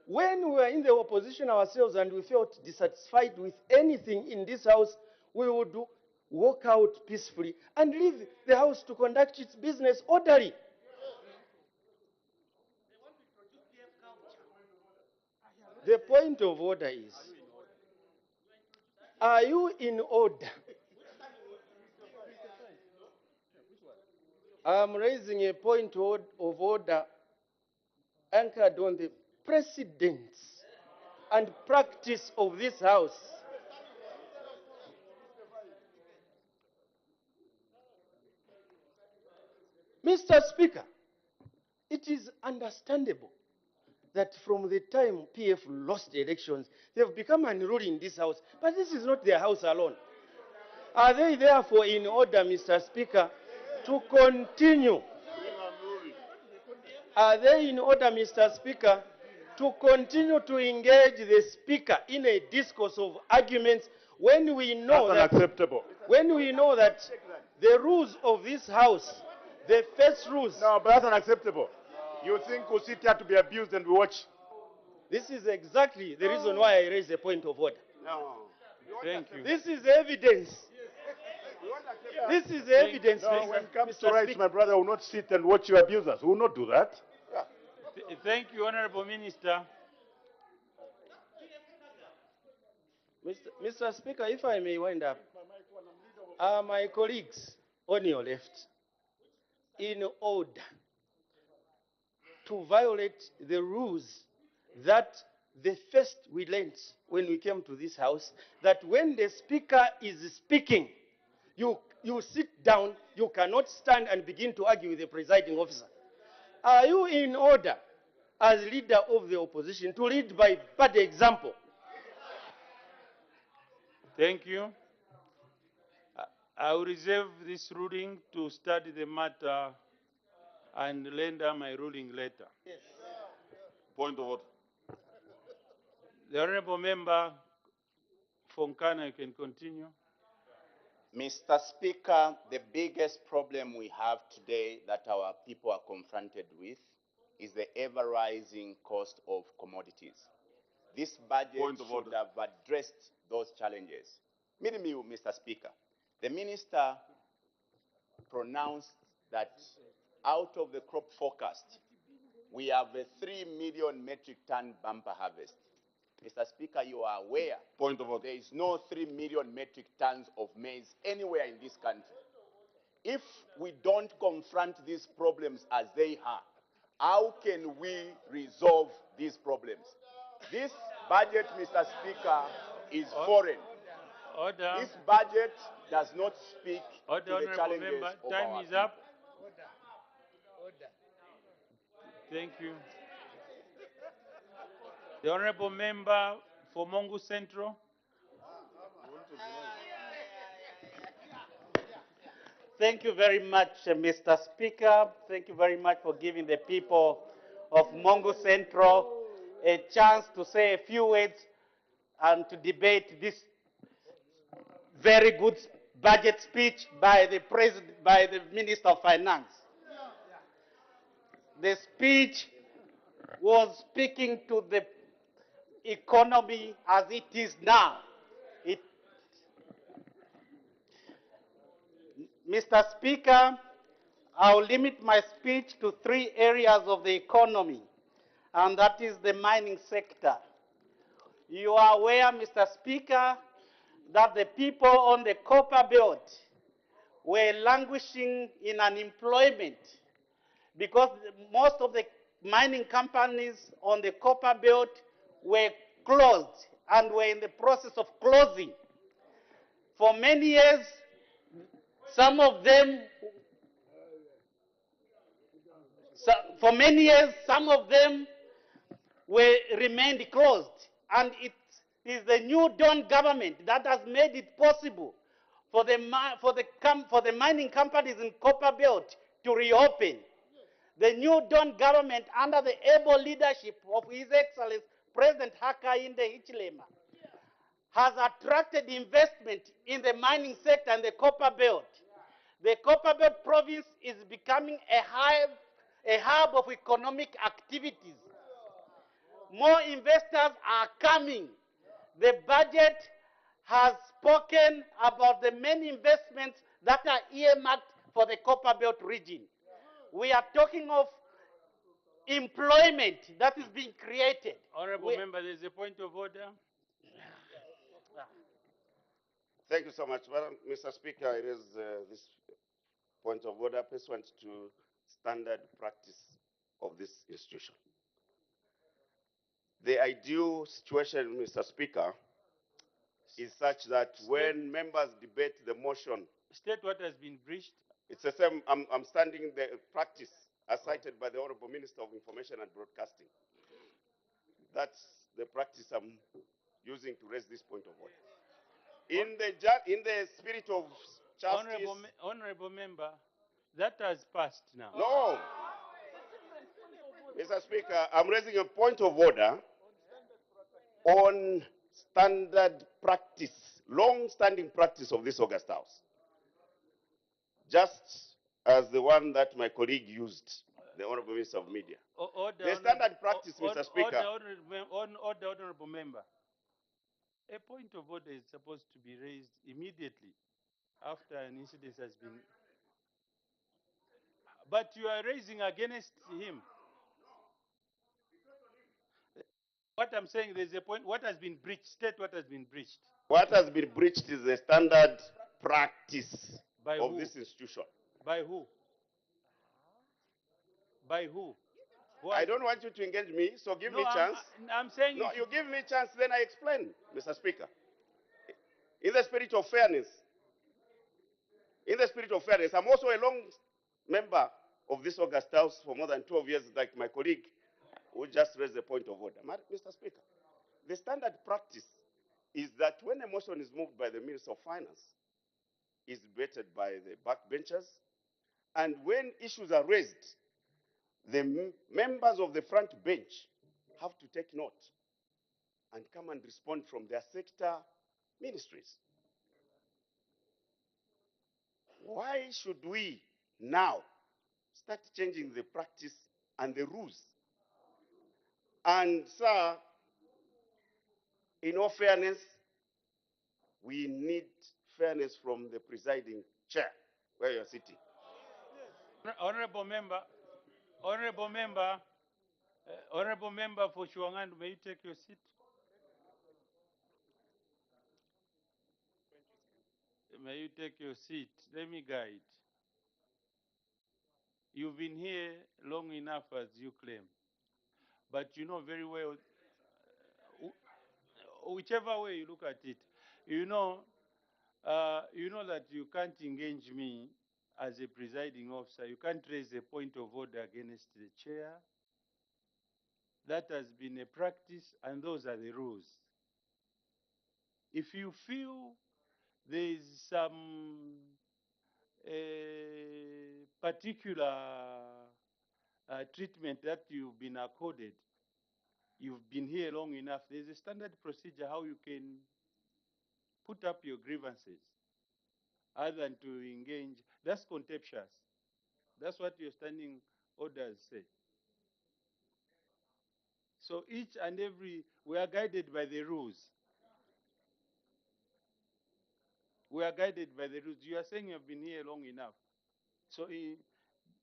when we were in the opposition ourselves and we felt dissatisfied with anything in this house, we would walk out peacefully, and leave the House to conduct its business orderly. The point of order is, are you in order? I'm raising a point of order anchored on the precedents and practice of this House. Mr. Speaker, it is understandable that from the time PF lost elections, they have become unruly in this House. But this is not their House alone. Are they therefore in order, Mr. Speaker, to continue? Are they in order, Mr. Speaker, to continue to engage the Speaker in a discourse of arguments when we know That's unacceptable. when we know that the rules of this House, the first rules? No, but that's unacceptable. You think we sit here to be abused and we watch? This is exactly the reason why I raised the point of order. No. Thank you. This is evidence. This is evidence. No, when it comes to Mr. rights, Speaker. my brother will not sit and watch you abuse us. We will not do that. Thank you, Honorable Minister. Mr. Speaker, if I may wind up, are my colleagues on your left in order to violate the rules that the first we learned when we came to this House, that when the Speaker is speaking, you sit down, you cannot stand and begin to argue with the presiding officer? Are you in order, as leader of the opposition, to lead by bad example? Thank you. I will reserve this ruling to study the matter and render my ruling later. Yes. Point of order. The Honorable Member Fonkana, you can continue. Mr. Speaker, the biggest problem we have today that our people are confronted with is the ever-rising cost of commodities. This budget should have addressed those challenges. Mr. Speaker, the minister pronounced that out of the crop forecast, we have a 3 million metric ton bumper harvest. Mr. Speaker, you are aware there is no 3 million metric tons of maize anywhere in this country. If we don't confront these problems as they are, how can we resolve these problems? This budget, Mr. Speaker, is foreign. Order. This budget does not speak Order, to the Honorable challenges Member. of Time our is up. Order. Thank you. The Honorable Member for Mongu Central. Thank you very much, Mr. Speaker. Thank you very much for giving the people of Mongo Central a chance to say a few words and to debate this very good budget speech by the President, by the Minister of Finance. The speech was speaking to the economy as it is now. Mr. Speaker, I'll limit my speech to 3 areas of the economy, and that is the mining sector. You are aware, Mr. Speaker, that the people on the copper belt were languishing in unemployment because most of the mining companies on the copper belt were closed and were in the process of closing. For many years, some of them remained closed, and it is the new Dawn government that has made it possible for the mining companies in Copper Belt to reopen. The new Dawn government, under the able leadership of His Excellency President Hakainde Hichilema, has attracted investment in the mining sector and the Copper Belt. The Copper Belt province is becoming a hub of economic activities. More investors are coming. The budget has spoken about the many investments that are earmarked for the Copper Belt region. We are talking of employment that is being created. Honorable member, there is a point of order. Thank you so much. Well, Mr. Speaker, it is this point of order pursuant to standard practice of this institution. The ideal situation, Mr. Speaker, is such that when members debate the motion, State what has been breached. it's the same. I'm standing the practice as cited by the Honorable Minister of Information and Broadcasting. That's the practice I'm using to raise this point of order. In the spirit of justice. Honorable member, that has passed now. No. Mr. Speaker, I'm raising a point of order on standard practice, long-standing practice of this August House. Just as the one that my colleague used, the Honorable Minister of Media. The standard practice, Mr. Speaker. Order, honorable member. A point of order is supposed to be raised immediately after an incident has been. But you are raising against him. What I'm saying, there's a point. What has been breached? State what has been breached. What has been breached is the standard practice of this institution. By who? By who? I don't want you to engage me, so give me a chance. I'm saying. No, you give me a chance, then I explain, Mr. Speaker. In the spirit of fairness, I'm also a long member of this August House for more than 12 years, like my colleague who just raised a point of order. Mr. Speaker, the standard practice is that when a motion is moved by the Minister of Finance, is debated by the backbenchers, and when issues are raised, the members of the front bench have to take note and come and respond from their sector ministries. Why should we now start changing the practice and the rules? And, sir, in all fairness, we need fairness from the presiding chair where you're sitting. Honorable member for Shuangan, may you take your seat? May you take your seat? Let me guide. You've been here long enough, as you claim. But you know very well, whichever way you look at it, you know that you can't engage me as a presiding officer. You can't raise a point of order against the chair. That has been a practice, and those are the rules. If you feel there is some particular treatment that you've been accorded, you've been here long enough, there's a standard procedure how you can put up your grievances other than to engage. That's contemptuous. That's what your standing orders say. So each and every, we are guided by the rules. We are guided by the rules. You are saying you have been here long enough. So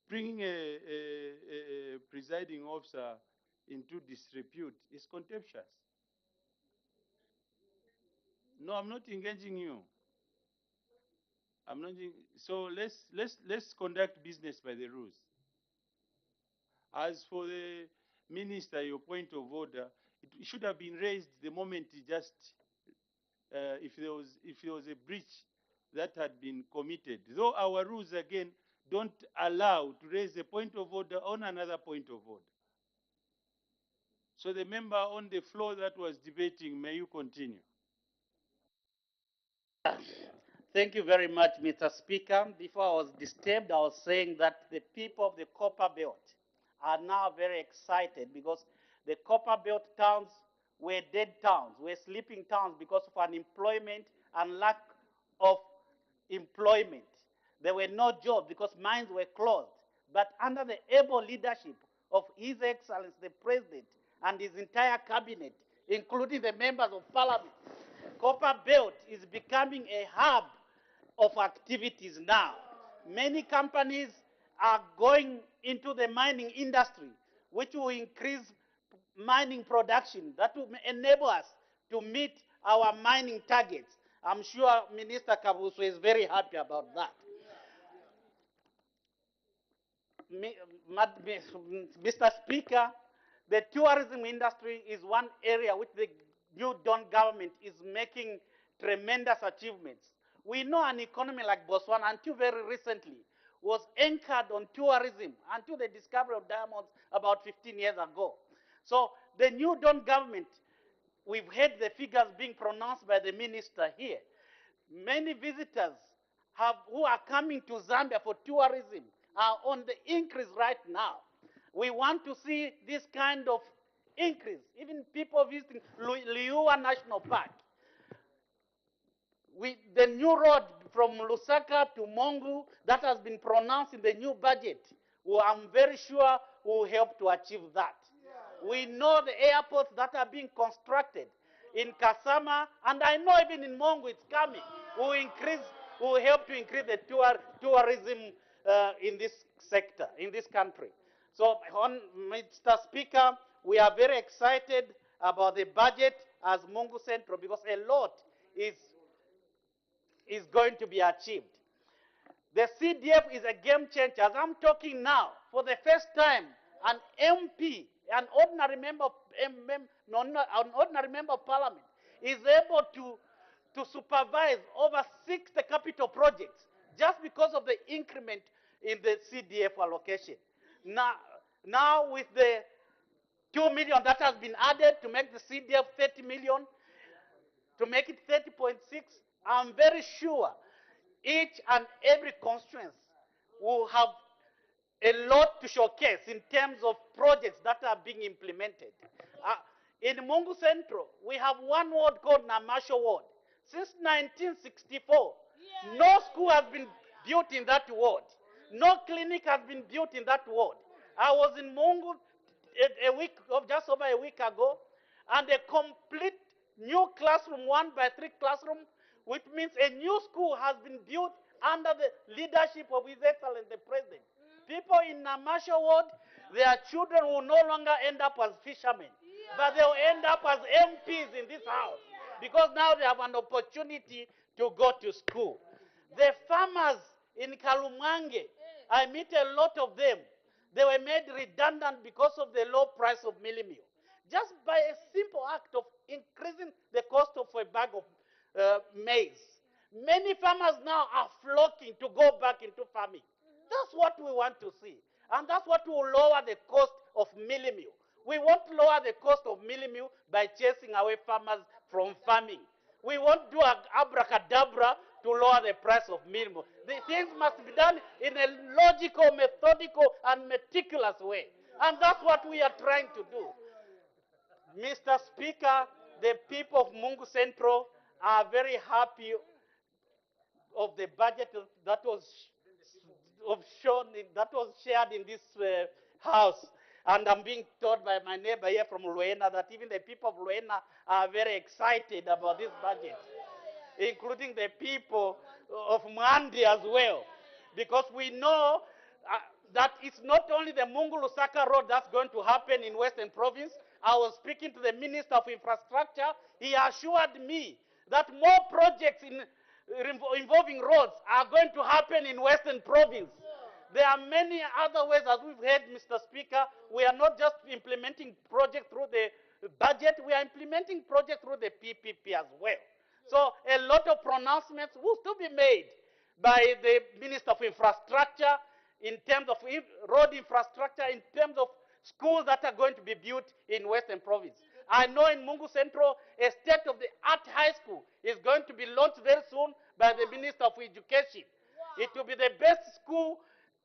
bringing a presiding officer into disrepute is contemptuous. No, I'm not engaging you. I'm not. So let's conduct business by the rules. As for the minister, your point of order, it should have been raised the moment he just, if there was a breach that had been committed. Though our rules again don't allow to raise a point of order on another point of order. So the member on the floor that was debating, may you continue? Thank you very much, Mr. Speaker. Before I was disturbed, I was saying that the people of the Copper Belt are now very excited because the Copper Belt towns were dead towns, were sleeping towns because of unemployment and lack of employment. There were no jobs because mines were closed. But under the able leadership of His Excellency the President and his entire cabinet, including the members of Parliament, Copper Belt is becoming a hub of activities now. Many companies are going into the mining industry, which will increase mining production. That will enable us to meet our mining targets. I'm sure Minister Kabuso is very happy about that. Mr. Speaker, the tourism industry is one area which the new Dawn government is making tremendous achievements. We know an economy like Botswana, until very recently, was anchored on tourism until the discovery of diamonds about 15 years ago. So the new Dawn government, we've heard the figures being pronounced by the minister here. Many visitors who are coming to Zambia for tourism are on the increase right now. We want to see this kind of increase. Even people visiting Liua National Park. The new road from Lusaka to Mongu that has been pronounced in the new budget, well, I'm very sure will help to achieve that. Yeah. We know the airports that are being constructed in Kasama, and I know even in Mongu it's coming, will help to increase the tourism in this sector, in this country. So, Mr. Speaker, we are very excited about the budget as Mongu Central because a lot is going to be achieved. The CDF is a game changer. As I'm talking now, for the first time, an MP, an ordinary member of parliament, is able to supervise over 60 capital projects just because of the increment in the CDF allocation. Now with the 2 million that has been added to make the CDF 30 million, to make it 30.6, I'm very sure each and every constituency will have a lot to showcase in terms of projects that are being implemented. In Mongu Central, we have one ward called Namasho Ward. Since 1964, no school has been built in that ward. No clinic has been built in that ward. I was in Mongu just over a week ago, and a complete new classroom, 1x3 classroom, which means a new school has been built under the leadership of His Excellency the President. People in Namasha Ward, their children will no longer end up as fishermen, but they will end up as MPs in this house, because now they have an opportunity to go to school. The farmers in Kalumwange, I meet a lot of them. They were made redundant because of the low price of millimil. Just by a simple act of increasing the cost of a bag of maize. Many farmers now are flocking to go back into farming. That's what we want to see. And that's what will lower the cost of millimil. We won't lower the cost of millimil by chasing away farmers from farming. We won't do an abracadabra to lower the price of millimil. The things must be done in a logical, methodical, and meticulous way. And that's what we are trying to do. Mr. Speaker, the people of Mongu Central are very happy of the budget that was shared in this house. And I'm being told by my neighbor here from Luena that even the people of Luena are very excited about this budget, including the people of Mwandi as well. Because we know that it's not only the Mungu-Lusaka road that's going to happen in Western Province. I was speaking to the Minister of Infrastructure. He assured me that more projects involving roads are going to happen in Western Province. There are many other ways, as we've heard, Mr. Speaker. We are not just implementing projects through the budget, we are implementing projects through the PPP as well. So a lot of pronouncements will still be made by the Minister of Infrastructure in terms of road infrastructure, in terms of schools that are going to be built in Western Province. I know in Mongu Central, a state-of-the-art high school is going to be launched very soon by the Minister of Education. It will be the best school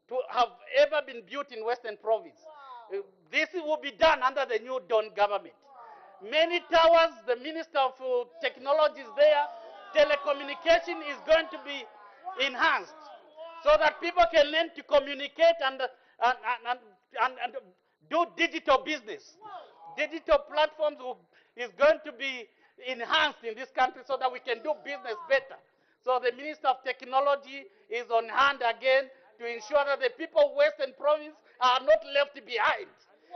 to have ever been built in Western Province. This will be done under the new Dawn government. Many towers, the Minister of Technology is there. Telecommunication is going to be enhanced so that people can learn to communicate and do digital business. Digital platforms is going to be enhanced in this country so that we can do business better. So the Minister of Technology is on hand again to ensure that the people of Western Province are not left behind.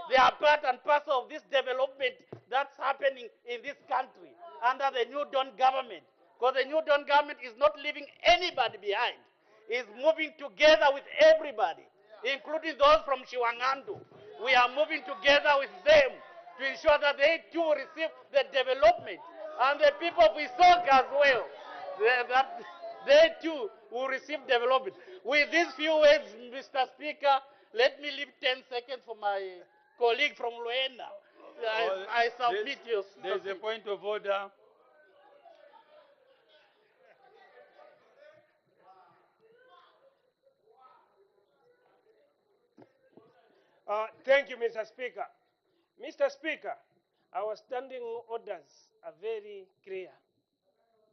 They are part and parcel of this development that's happening in this country under the New Dawn government. Because the New Dawn government is not leaving anybody behind. It's moving together with everybody, including those from Shiwangandu. We are moving together with them to ensure that they too receive the development. And the people of Isonga as well, that they too will receive development. With these few words, Mr. Speaker, let me leave 10 seconds for my colleague from Luena. I submit you. There's a point of order. Thank you, Mr. Speaker. Mr. Speaker, our standing orders are very clear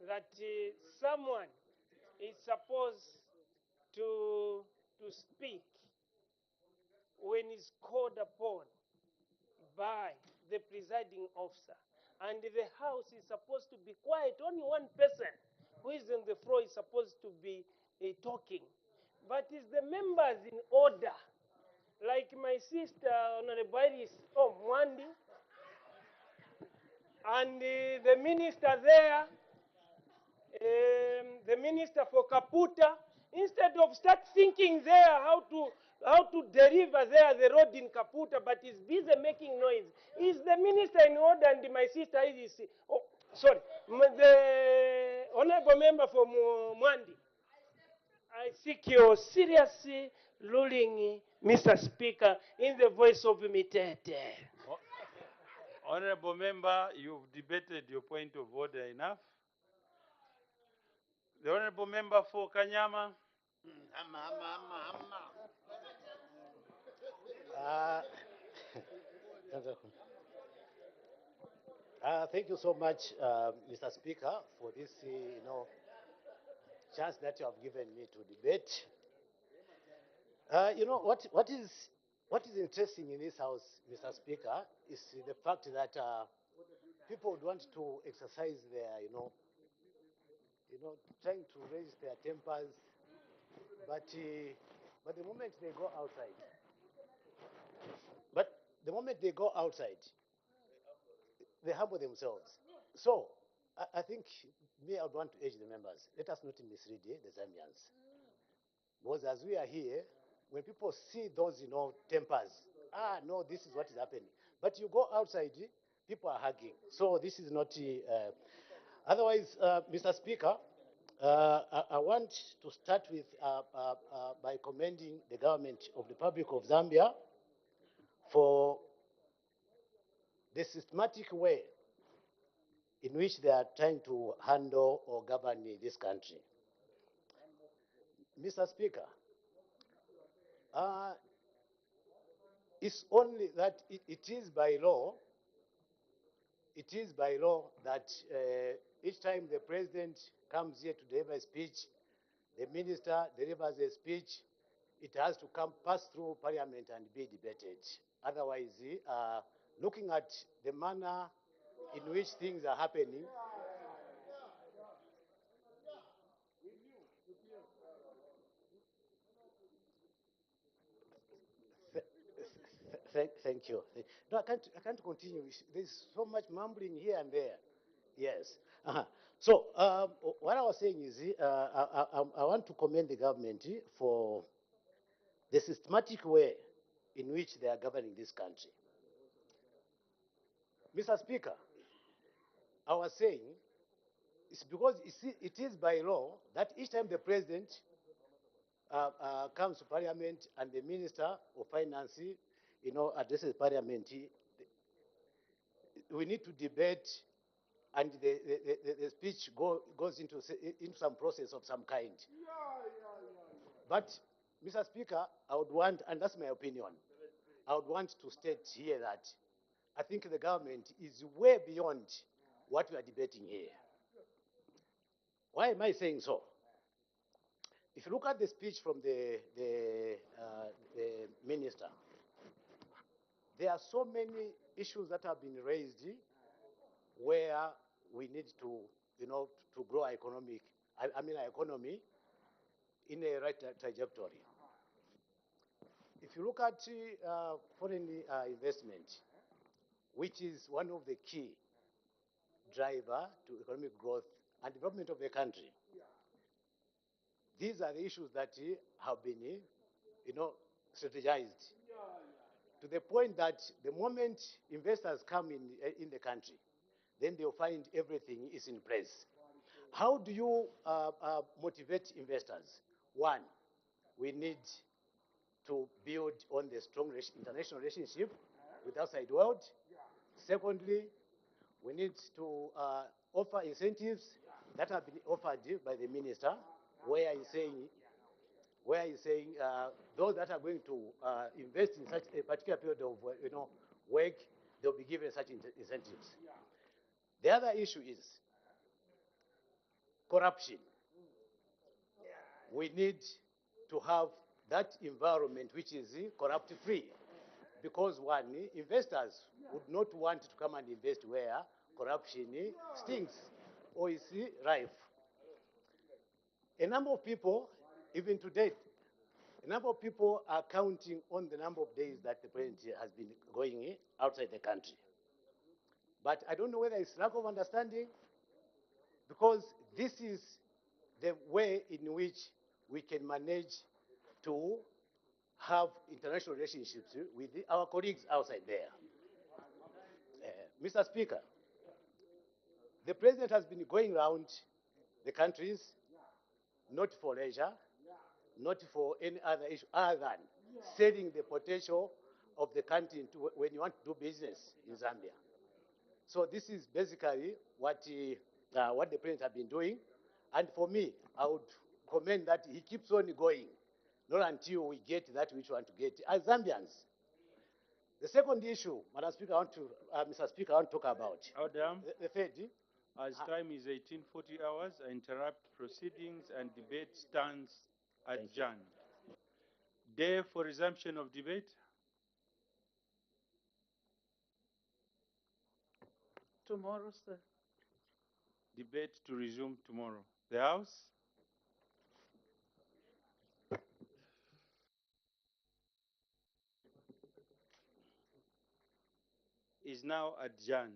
that someone is supposed to speak when is called upon by the presiding officer. And the House is supposed to be quiet. Only one person who is on the floor is supposed to be talking. But it's the members in order, like my sister, Honorable Iris Mwandi, and the minister there, the minister for Kaputa, instead of start thinking there how to deliver there the road in Kaputa, but is busy making noise. Is the minister in order? And my sister is, the honorable member for Mwandi, I seek your serious ruling, Mr. Speaker, in the voice of Mitete. Honorable member, you've debated your point of order enough. The honorable member for Kanyama. Thank you so much, Mr. Speaker, for this, chance that you have given me to debate. What is interesting in this House, Mr. Speaker, is the fact that people would want to exercise their, trying to raise their tempers, but the moment they go outside, they humble themselves. So I think I would want to urge the members, let us not mislead the Zambians. Because as we are here, when people see those, tempers, no, this is what is happening. But you go outside, people are hugging. So this is not... otherwise, Mr. Speaker, I want to start with by commending the government of the Republic of Zambia for the systematic way in which they are trying to handle or govern this country. Mr. Speaker, it's only that it is by law that each time the president comes here to deliver a speech, the minister delivers a speech, it has to pass through parliament and be debated. Otherwise, looking at the manner in which things are happening, thank you. No, I can't continue. There's so much mumbling here and there. Yes. So what I was saying is, I want to commend the government for the systematic way in which they are governing this country. Mr. Speaker, I was saying, it's because it is by law that each time the president comes to parliament and the minister of finance, addresses parliament, we need to debate, and the speech goes into some process of some kind. But, Mr. Speaker, I would want, and that's my opinion, I would want to state here that I think the government is way beyond what we are debating here. Why am I saying so? If you look at the speech from the minister, there are so many issues that have been raised where we need to, to grow our our economy in a right trajectory. If you look at foreign investment, which is one of the key driver to economic growth and development of the country, these are the issues that have been, strategized to the point that the moment investors come in the country, then they'll find everything is in place. How do you motivate investors? One, we need to build on the strong international relationship with the outside world. Secondly, we need to offer incentives that have been offered by the minister, where he's saying those that are going to invest in such a particular period of work, they'll be given such incentives. The other issue is corruption. We need to have that environment which is corrupt-free, because one, investors would not want to come and invest where corruption stinks or is rife. A number of people, even today, a number of people are counting on the number of days that the president has been going outside the country. But I don't know whether it's lack of understanding, because this is the way in which we can manage to have international relationships with our colleagues outside there. Mr. Speaker, the president has been going around the countries not for leisure, not for any other issue other than selling the potential of the country when you want to do business in Zambia. So this is basically what the president has been doing. And for me, I would commend that he keeps on going, not until we get that which we want to get as Zambians. The second issue, Madam Speaker, Mr. Speaker, I want to talk about. Order. The third. As time is 1840 hours, I interrupt proceedings and debate stands adjourned. Day for resumption of debate. Tomorrow, sir. Debate to resume tomorrow. The House. Is now adjourned.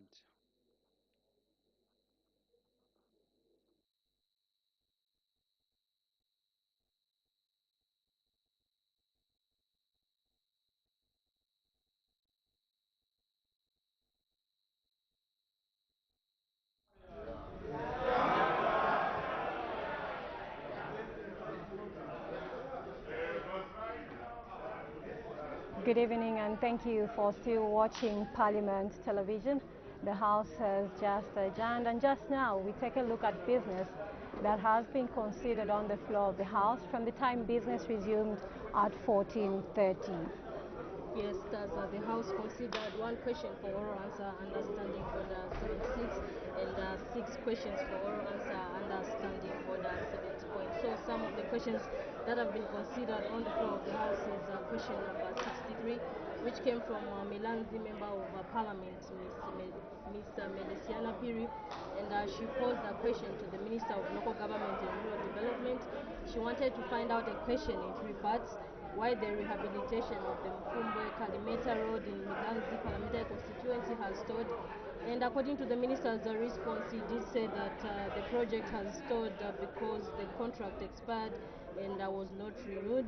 Good evening, and thank you for still watching Parliament Television. The House has just adjourned, and just now we take a look at business that has been considered on the floor of the House from the time business resumed at 14:30. Yes, that's the House considered one question for oral answer understanding order 76 and 6 questions for oral answer understanding order 70 points. So some of the questions that have been considered on the floor of the House is question number 63, which came from Milanzi, Member of Parliament, Mr. Melesiana Piri, and she posed a question to the Minister of Local Government and Rural Development. She wanted to find out a question in 3 parts: why the rehabilitation of the Mfumbwe Kalimeta Road in Milanzi Parliamentary constituency has stalled. And according to the minister's response, he did say that the project has stalled because the contract expired and was not renewed.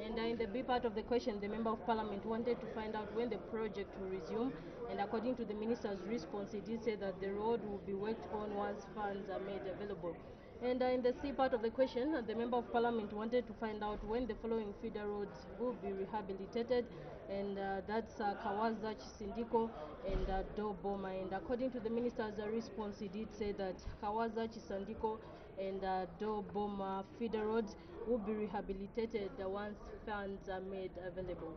And in the B part of the question, the Member of Parliament wanted to find out when the project will resume. And according to the minister's response, he did say that the road will be worked on once funds are made available. And in the C part of the question, the Member of Parliament wanted to find out when the following feeder roads will be rehabilitated, and that's Kawazachi Sindiko and Doboma. And according to the minister's response, he did say that Kawazachi Sindiko and Doboma feeder roads will be rehabilitated once funds are made available.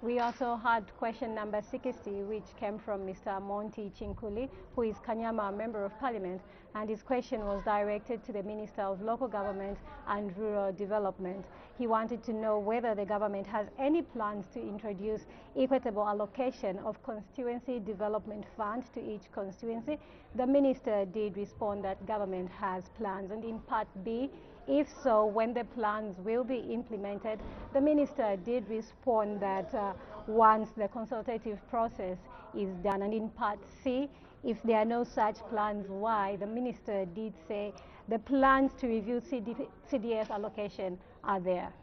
We also had question number 60, which came from Mr. Monty Chinkuli, who is Kanyama Member of Parliament, and his question was directed to the Minister of Local Government and Rural Development. He wanted to know whether the government has any plans to introduce equitable allocation of constituency development fund to each constituency. The minister did respond that government has plans, and in part B, if so, when the plans will be implemented, the minister did respond that once the consultative process is done. And in part C, if there are no such plans, why? The minister did say the plans to review CDF allocation are there.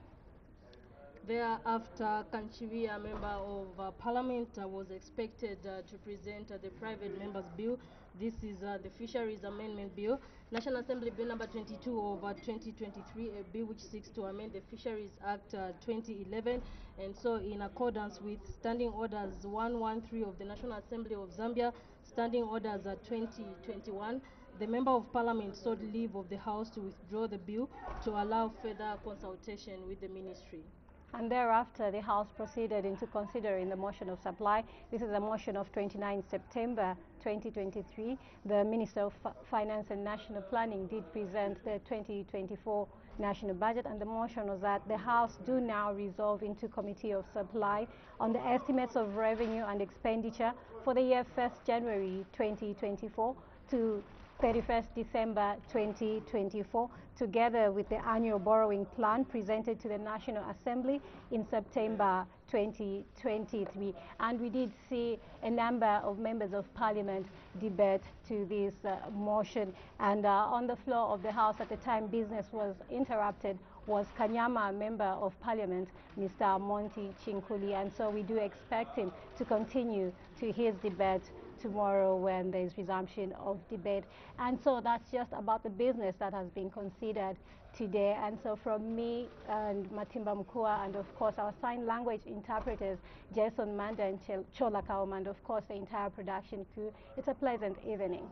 Thereafter, Kanchiria, Member of Parliament, was expected to present the private members' bill. This is the Fisheries Amendment Bill, National Assembly Bill number 22 of 2023, a bill which seeks to amend the Fisheries Act 2011. And so, in accordance with Standing Orders 113 of the National Assembly of Zambia, Standing Orders 2021, the Member of Parliament sought leave of the House to withdraw the bill to allow further consultation with the Ministry. And thereafter, the House proceeded into considering the motion of supply. This is a motion of 29 September 2023. The Minister of Finance and National Planning did present the 2024 national budget, and the motion was that the House do now resolve into Committee of Supply on the estimates of revenue and expenditure for the year 1st January 2024 to 31st December 2024, together with the annual borrowing plan presented to the National Assembly in September 2023. And we did see a number of members of Parliament debate to this motion. And on the floor of the House at the time business was interrupted was Kanyama Member of Parliament, Mr. Monty Chinkuli. And so we do expect him to continue to his debate tomorrow when there is resumption of debate. And so that's just about the business that has been considered today. And so from me and Matimba Mkua, and of course our sign language interpreters, Jason Manda and Chola Kaum, and of course the entire production crew, it's a pleasant evening.